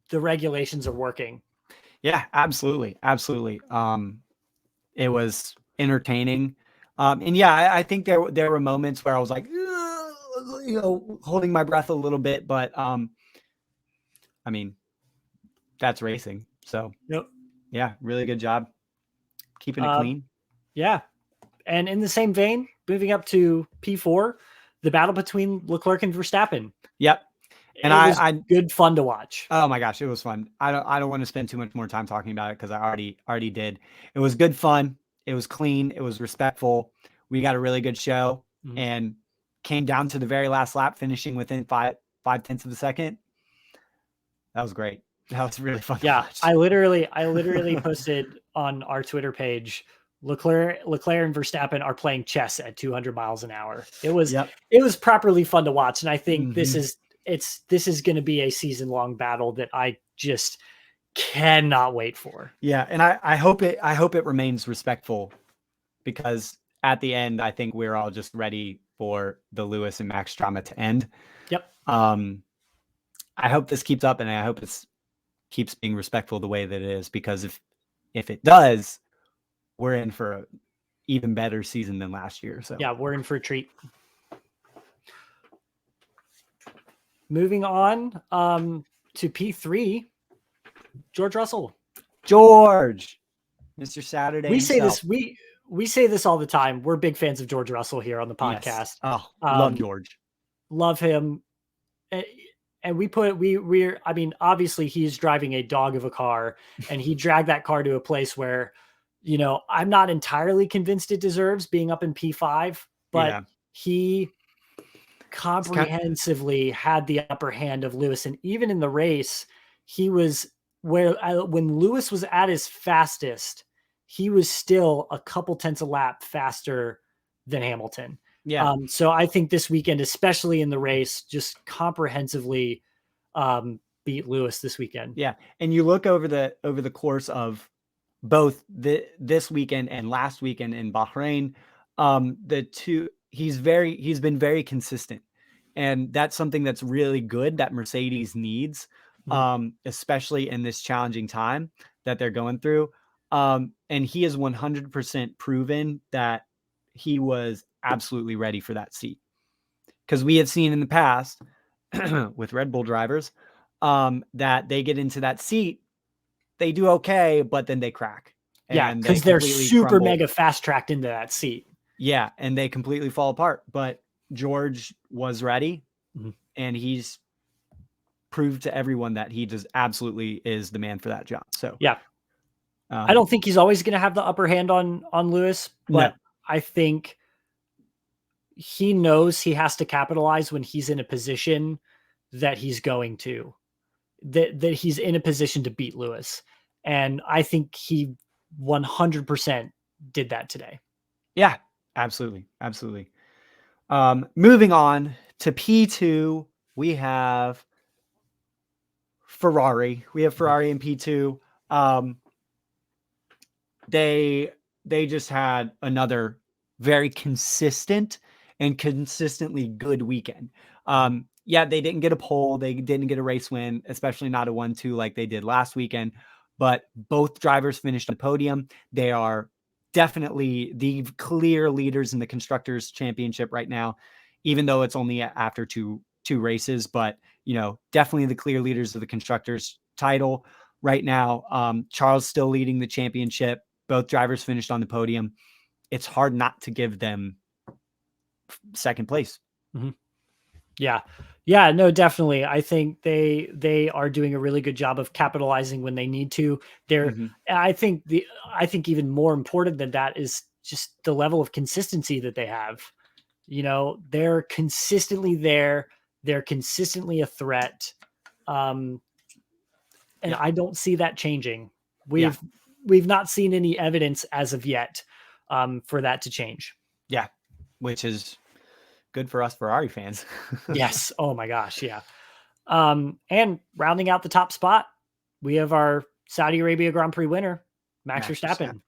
the regulations are working. Yeah, absolutely. Absolutely. It was entertaining. And yeah, I think there were moments where I was like, holding my breath a little bit, but I mean, that's racing. So Yep. yeah, really good job keeping it clean. Yeah. And in the same vein, moving up to P4, the battle between Leclerc and Verstappen. Yep. And It was good fun to watch. Oh my gosh, it was fun. I don't want to spend too much more time talking about it because I already did. It was good fun. It was clean. It was respectful. We got a really good show and came down to the very last lap, finishing within 5/10 of a second. That was great. That was really fun to watch. I literally posted on our Twitter page, Leclerc and Verstappen are playing chess at 200 miles an hour. It was properly fun to watch. And I think this is going to be a season long battle that I just cannot wait for. Yeah. And I hope it remains respectful, because at the end, I think we're all just ready for the Lewis and Max drama to end. Yep. I hope this keeps up, and I hope it keeps being respectful the way that it is, because if it does, we're in for an even better season than last year. So yeah, we're in for a treat. Moving on to P3, George Russell. Mr. Saturday. We himself. say this we say this all the time. We're big fans of George Russell here on the podcast. Yes. Oh, love George. Love him. And we're I mean, obviously he's driving a dog of a car, and he dragged that car to a place where, I'm not entirely convinced it deserves being up in P5, but he comprehensively had the upper hand of Lewis. And even in the race, he was when Lewis was at his fastest, he was still a couple tenths a lap faster than Hamilton. Yeah. So I think this weekend, especially in the race, just comprehensively beat Lewis this weekend. Yeah. And you look over the course of both this weekend and last weekend in Bahrain, he's been very consistent. And that's something that's really good that Mercedes needs, especially in this challenging time that they're going through. And he has 100% proven that he was absolutely ready for that seat. Because we have seen in the past with Red Bull drivers that they get into that seat, they do okay, but then they crack. Yeah, because they're super mega fast tracked into that seat. Yeah, and they completely fall apart. But George was ready, and he's proved to everyone that he just absolutely is the man for that job. So yeah, I don't think he's always going to have the upper hand on Lewis, but I think he knows he has to capitalize when he's in a position that he's going to, that he's in a position to beat Lewis. And I think he 100% did that today. Yeah, absolutely. Absolutely. Moving on to P2, we have Ferrari. We have Ferrari in P2. They just had another very consistent and consistently good weekend. Yeah, they didn't get a pole. They didn't get a race win, especially not a 1-2 like they did last weekend. But both drivers finished on the podium. They are definitely the clear leaders in the Constructors' Championship right now, even though it's only after two races. But, definitely the clear leaders of the Constructors' title right now. Charles still leading the championship. Both drivers finished on the podium. It's hard not to give them second place. Yeah. Yeah, no, definitely. I think they are doing a really good job of capitalizing when they need to. I think even more important than that is just the level of consistency that they have. They're consistently there. They're consistently a threat. And Yeah. I don't see that changing. We've not seen any evidence as of yet for that to change. Yeah. Which is good for us Ferrari fans. Yes. Oh my gosh. Yeah. And rounding out the top spot, we have our Saudi Arabia Grand Prix winner, Max Verstappen.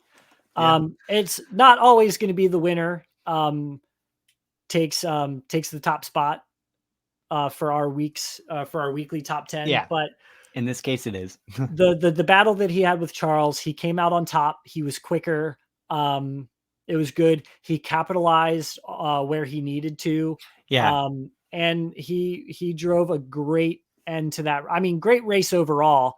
Yeah. It's not always going to be the winner. Takes the top spot for our weekly top 10. Yeah. But in this case, it is. the battle that he had with Charles, he came out on top. He was quicker. It was good. He capitalized where he needed to. Yeah. And he drove a great end to that. I mean, great race overall.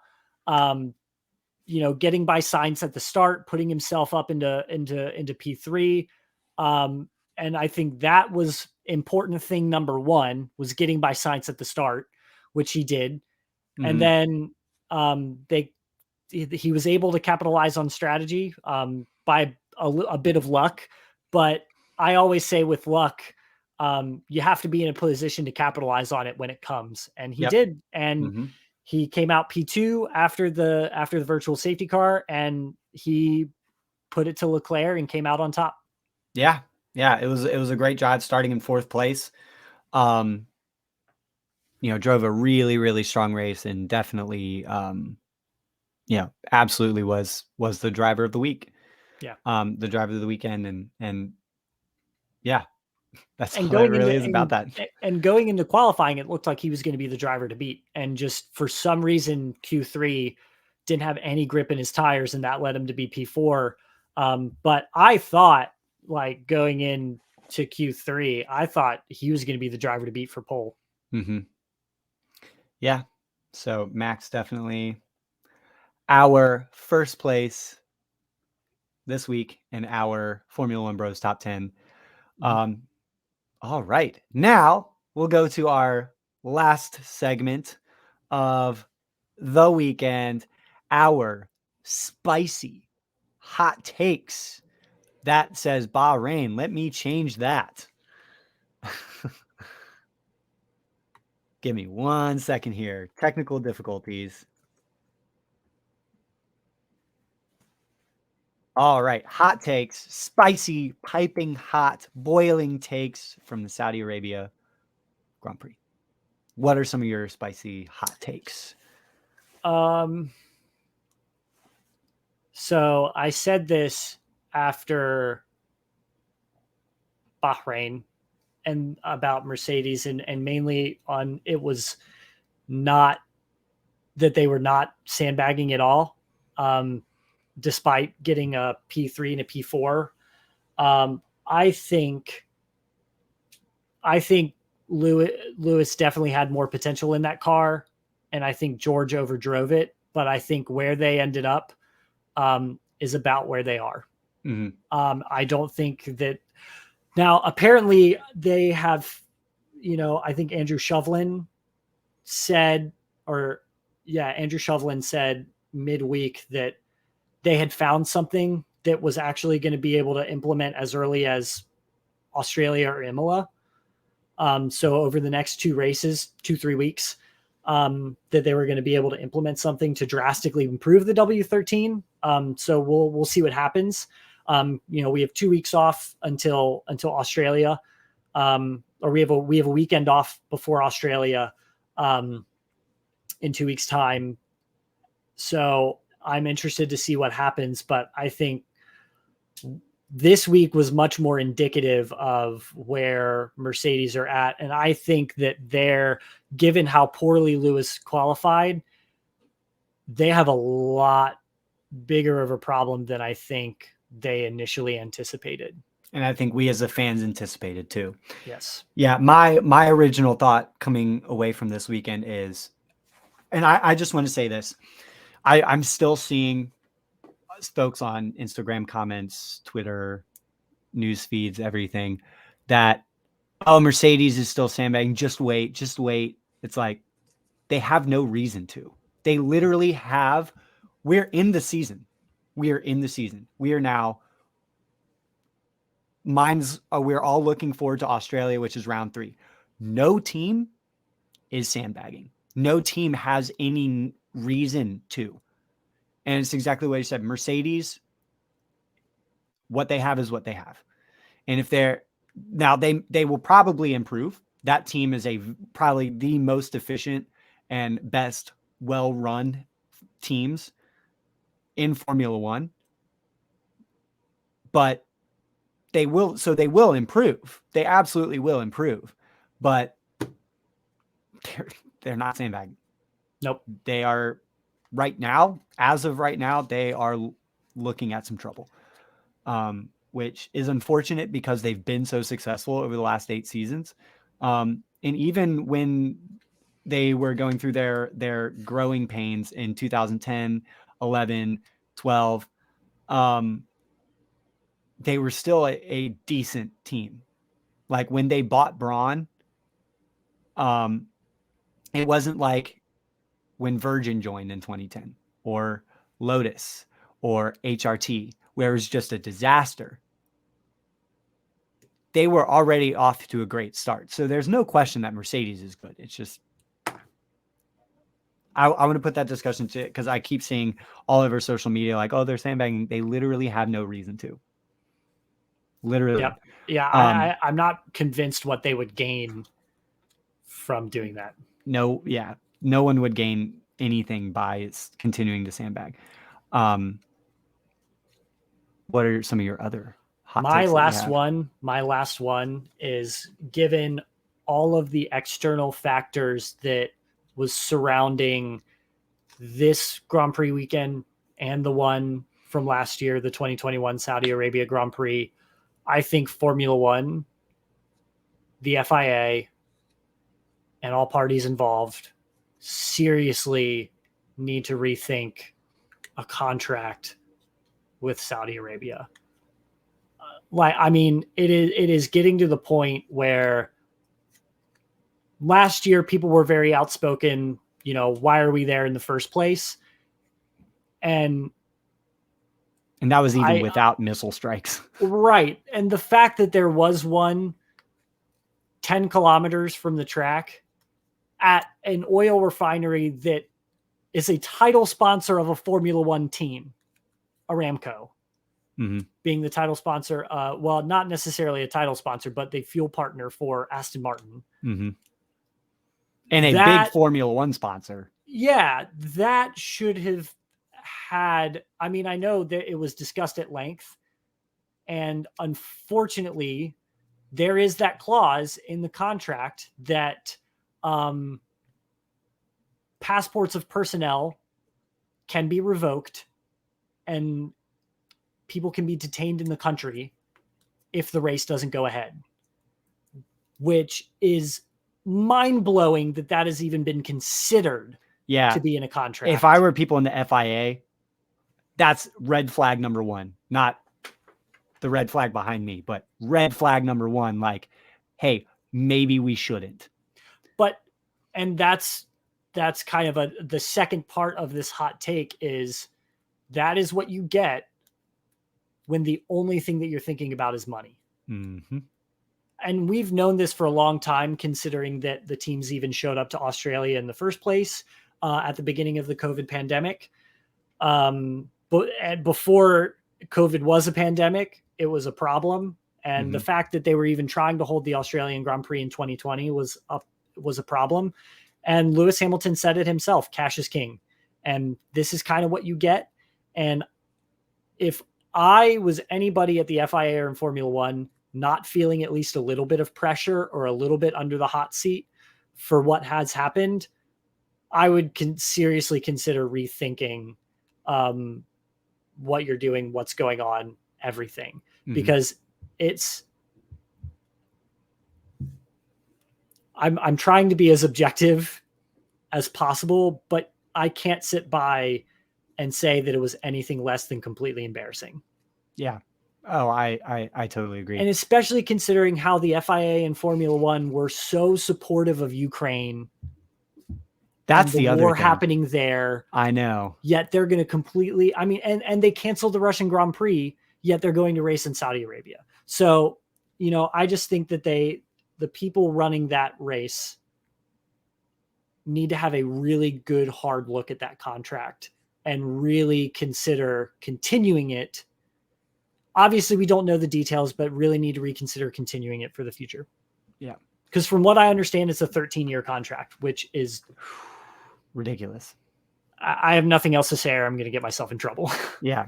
Getting by Sainz at the start, putting himself up into P3. And I think that was important thing number one, was getting by Sainz at the start, which he did. Mhm. And then he was able to capitalize on strategy by a bit of luck. But I always say with luck, you have to be in a position to capitalize on it when it comes. And he did. And he came out P2 after the virtual safety car, and he put it to Leclerc and came out on top. Yeah. Yeah. It was a great job starting in 4th place. Drove a really, really strong race, and definitely, absolutely was the driver of the week. Yeah. The driver of the weekend, and yeah, that's And all that really is about that. And going into qualifying, it looked like he was going to be the driver to beat. And just for some reason, Q3 didn't have any grip in his tires, and that led him to be P4. But I thought, like, going into Q3, I thought he was going to be the driver to beat for pole. Mm-hmm. Yeah. So Max definitely our first place this week in our Formula One Bros top 10. All right. Now we'll go to our last segment of the weekend, our spicy hot takes. That says Bahrain. Let me change that. Give me 1 second here. Technical difficulties. All right. Hot takes, spicy, piping hot, boiling takes from the Saudi Arabia Grand Prix. What are some of your spicy hot takes? So I said this after Bahrain and about Mercedes, and mainly on, it was not that they were not sandbagging at all, despite getting a P3 and a P4. I think Lewis definitely had more potential in that car, and I think George overdrove it. But I think where they ended up is about where they are. I don't think that now. Apparently, they have. I think Andrew Shovlin said midweek that they had found something that was actually going to be able to implement as early as Australia or Imola. So over the next 3 weeks, that they were going to be able to implement something to drastically improve the W13. So we'll see what happens. We have 2 weeks off until Australia, or we have a weekend off before Australia, in 2 weeks' time. So I'm interested to see what happens, but I think this week was much more indicative of where Mercedes are at. And I think that given how poorly Lewis qualified, they have a lot bigger of a problem than I think they initially anticipated. And I think we as the fans anticipated too. Yes. Yeah. My original thought coming away from this weekend is, and I just want to say this, I'm still seeing folks on Instagram comments, Twitter, news feeds, everything, that, oh, Mercedes is still sandbagging. Just wait. It's like, they have no reason to. They literally have. We're in the season. We are now. We're all looking forward to Australia, which is round 3. No team is sandbagging. No team has any reason to. And it's exactly what you said. Mercedes, what they have is what they have. And if they're now, they will probably improve. That team is probably the most efficient and best well-run teams in Formula One. But they will improve. They absolutely will improve. But they're not sandbagging. Nope. They are right now, as of right now, they are looking at some trouble, which is unfortunate because they've been so successful over the last 8 seasons. And even when they were going through their growing pains in 2010, 11, 12, they were still a decent team. Like when they bought Braun, it wasn't like when Virgin joined in 2010 or Lotus or HRT, where it was just a disaster. They were already off to a great start. So there's no question that Mercedes is good. It's just, I want to put that discussion to it because I keep seeing all over social media like, oh, they're sandbagging. They literally have no reason to. Literally. Yep. Yeah, I'm not convinced what they would gain from doing that. No one would gain anything by continuing to sandbag. What are some of your other hot takes? My last one is, given all of the external factors that was surrounding this Grand Prix weekend and the one from last year, the 2021 Saudi Arabia Grand Prix, I think Formula One, the FIA, and all parties involved seriously need to rethink a contract with Saudi Arabia. It is getting to the point where last year people were very outspoken, why are we there in the first place? And that was even without missile strikes. Right. And the fact that there was one 10 kilometers from the track at an oil refinery that is a title sponsor of a Formula One team, Aramco, being the title sponsor. Well, not necessarily a title sponsor, but the fuel partner for Aston Martin. And a big Formula One sponsor. Yeah, that should have had, I know that it was discussed at length, and unfortunately there is that clause in the contract that passports of personnel can be revoked and people can be detained in the country if the race doesn't go ahead, which is mind-blowing that has even been considered to be in a contract. If I were people in the FIA, that's red flag number one, not the red flag behind me, but red flag number one, like, hey, maybe we shouldn't. And that's kind of the second part of this hot take is that is what you get when the only thing that you're thinking about is money. And we've known this for a long time, considering that the teams even showed up to Australia in the first place at the beginning of the COVID pandemic. But before COVID was a pandemic, it was a problem. And the fact that they were even trying to hold the Australian Grand Prix in 2020 was a problem. And Lewis Hamilton said it himself, cash is king. And this is kind of what you get. And if I was anybody at the FIA or in Formula One, not feeling at least a little bit of pressure or a little bit under the hot seat for what has happened, I would seriously consider rethinking what you're doing, what's going on, everything, because I'm trying to be as objective as possible, but I can't sit by and say that it was anything less than completely embarrassing. Yeah. Oh, I totally agree. And especially considering how the FIA and Formula One were so supportive of Ukraine. That's the other war thing happening there. I know. Yet they're going to completely, and they canceled the Russian Grand Prix, yet they're going to race in Saudi Arabia. So, I just think that the people running that race need to have a really good hard look at that contract and really consider continuing it. Obviously, we don't know the details, but really need to reconsider continuing it for the future. Yeah. Because from what I understand, it's a 13-year contract, which is ridiculous. I have nothing else to say or I'm going to get myself in trouble. Yeah.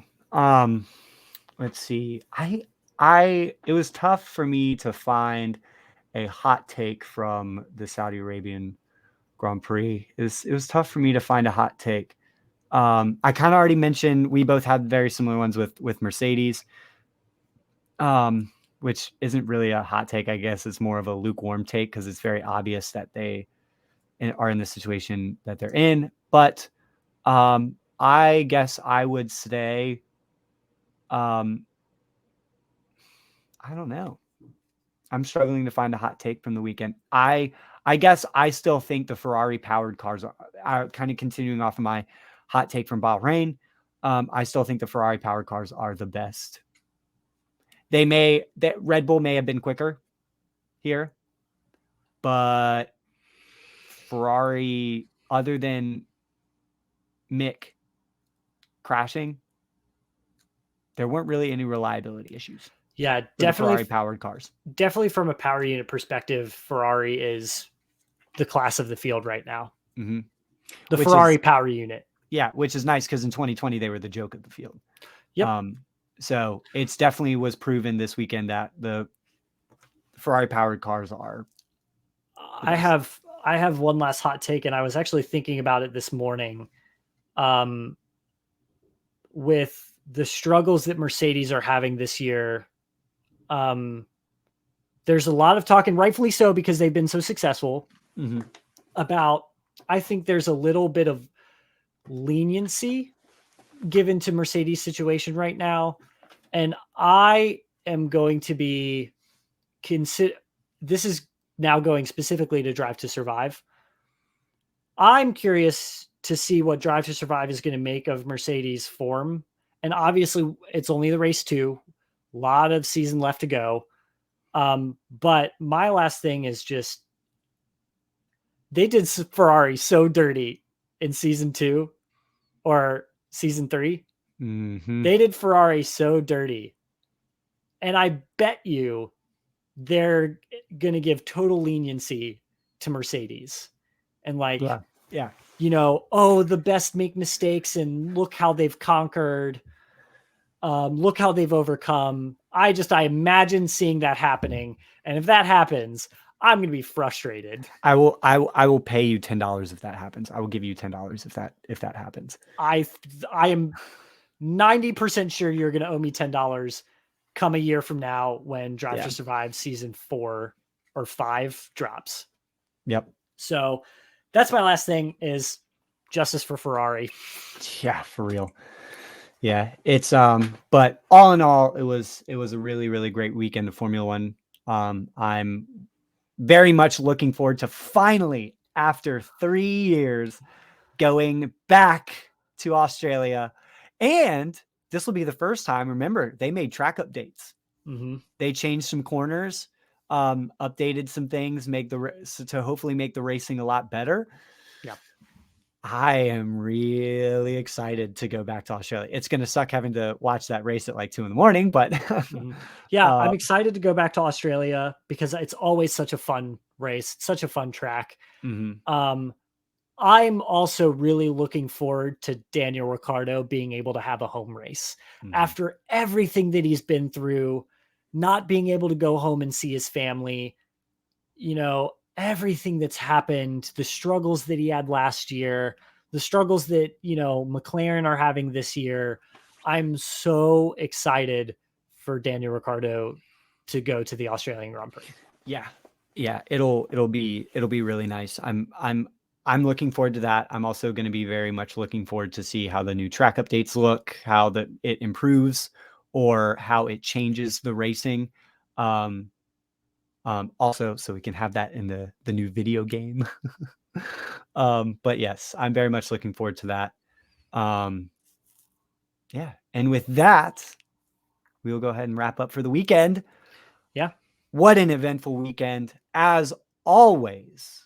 Let's see. It was tough for me to find a hot take from the Saudi Arabian Grand Prix. It was tough for me to find a hot take. I kind of already mentioned we both had very similar ones with Mercedes, which isn't really a hot take. I guess it's more of a lukewarm take because it's very obvious that they are in the situation that they're in. But I guess I would say, I don't know. I'm struggling to find a hot take from the weekend. I guess I still think the Ferrari powered cars are kind of continuing off of my hot take from Bahrain. I still think the Ferrari powered cars are the best. Red Bull may have been quicker here, but Ferrari, other than Mick crashing, there weren't really any reliability issues. Yeah, definitely Ferrari powered cars. Definitely from a power unit perspective, Ferrari is the class of the field right now. Mm-hmm. The Ferrari power unit. Yeah, which is nice because in 2020 they were the joke of the field. Yep. So it's definitely was proven this weekend that the Ferrari powered cars are. I have one last hot take, and I was actually thinking about it this morning. With the struggles that Mercedes are having this year, there's a lot of talk, and rightfully so because they've been so successful, about, I think there's a little bit of leniency given to Mercedes' situation right now. And I am going to be this is now going specifically to Drive to Survive. I'm curious to see what Drive to Survive is going to make of Mercedes' form. And obviously it's only the race 2, a lot of season left to go. But my last thing is just, they did Ferrari so dirty in season 2 or season 3. They did Ferrari so dirty. And I bet you they're going to give total leniency to Mercedes. And like, yeah, you know, oh, the best make mistakes and look how they've conquered. Look how they've overcome. I imagine seeing that happening. And if that happens, I'm going to be frustrated. I will pay you $10 if that happens. I will give you $10 if that happens. I am 90% sure you're going to owe me $10 come a year from now when Drive to Survive season 4 or 5 drops. Yep. So that's my last thing, is justice for Ferrari. Yeah, for real. Yeah, it's but all in all, it was a really, really great weekend of Formula One. I'm very much looking forward to finally, after 3 years, going back to Australia. And this will be the first time. Remember, they made track updates. They changed some corners, updated some things, to hopefully make the racing a lot better. Yeah. I am really excited to go back to Australia. It's going to suck having to watch that race at like 2 a.m, but yeah, I'm excited to go back to Australia because it's always such a fun race. It's such a fun track. I'm also really looking forward to Daniel Ricciardo being able to have a home race after everything that he's been through, not being able to go home and see his family, you know, everything that's happened, the struggles that he had last year, the struggles that, you know, McLaren are having this year. I'm so excited for Daniel Ricciardo to go to the Australian Grand Prix. Yeah. Yeah. It'll be really nice. I'm looking forward to that. I'm also going to be very much looking forward to see how the new track updates look, how it improves or how it changes the racing. Also, so we can have that in the new video game. But yes, I'm very much looking forward to that. Yeah. And with that, we will go ahead and wrap up for the weekend. Yeah. What an eventful weekend. As always,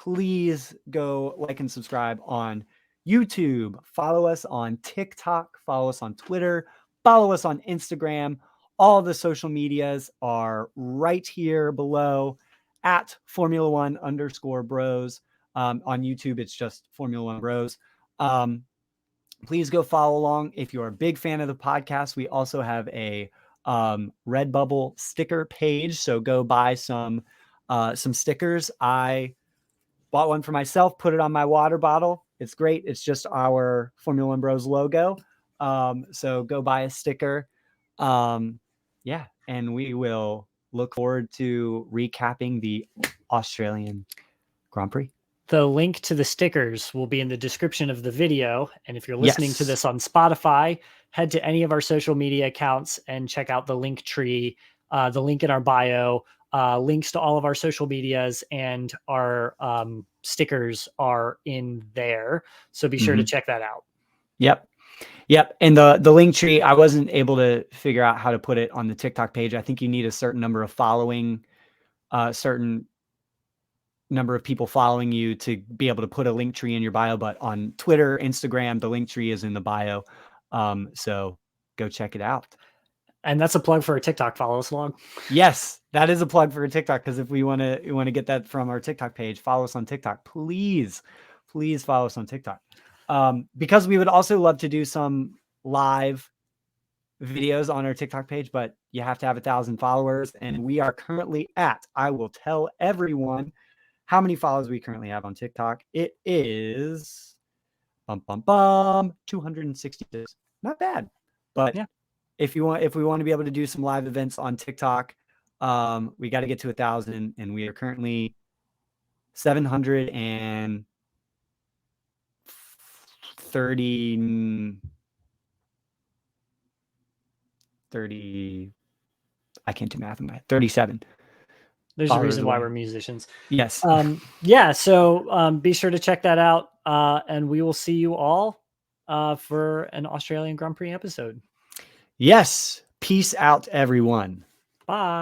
please go like and subscribe on YouTube. Follow us on TikTok. Follow us on Twitter. Follow us on Instagram. All the social medias are right here below at Formula1_bros. On YouTube, it's just Formula One Bros. Please go follow along. If you're a big fan of the podcast, we also have a Redbubble sticker page. So go buy some stickers. I bought one for myself, put it on my water bottle. It's great. It's just our Formula One Bros logo. So go buy a sticker. Yeah, and we will look forward to recapping the Australian Grand Prix. The link to the stickers will be in the description of the video. And if you're listening to this on Spotify, head to any of our social media accounts and check out the link tree, the link in our bio, links to all of our social medias, and our stickers are in there. So be sure to check that out. Yep. And the link tree, I wasn't able to figure out how to put it on the TikTok page. I think you need a certain number of following, certain number of people following you to be able to put a link tree in your bio. But on Twitter, Instagram, the link tree is in the bio. So go check it out. And that's a plug for a TikTok. Follow us along. Yes, that is a plug for a TikTok, because if we want to get that from our TikTok page, follow us on TikTok. Please follow us on TikTok. Because we would also love to do some live videos on our TikTok page, but you have to have 1,000 followers, and we are currently at, I will tell everyone how many followers we currently have on TikTok. It is 266. Not bad, but yeah. If we want to be able to do some live events on TikTok, we got to get to 1,000, and we are currently 730. I can't do math in my head. 37. There's a reason why we're musicians. Yes. Yeah. So be sure to check that out. And we will see you all for an Australian Grand Prix episode. Yes. Peace out, everyone. Bye.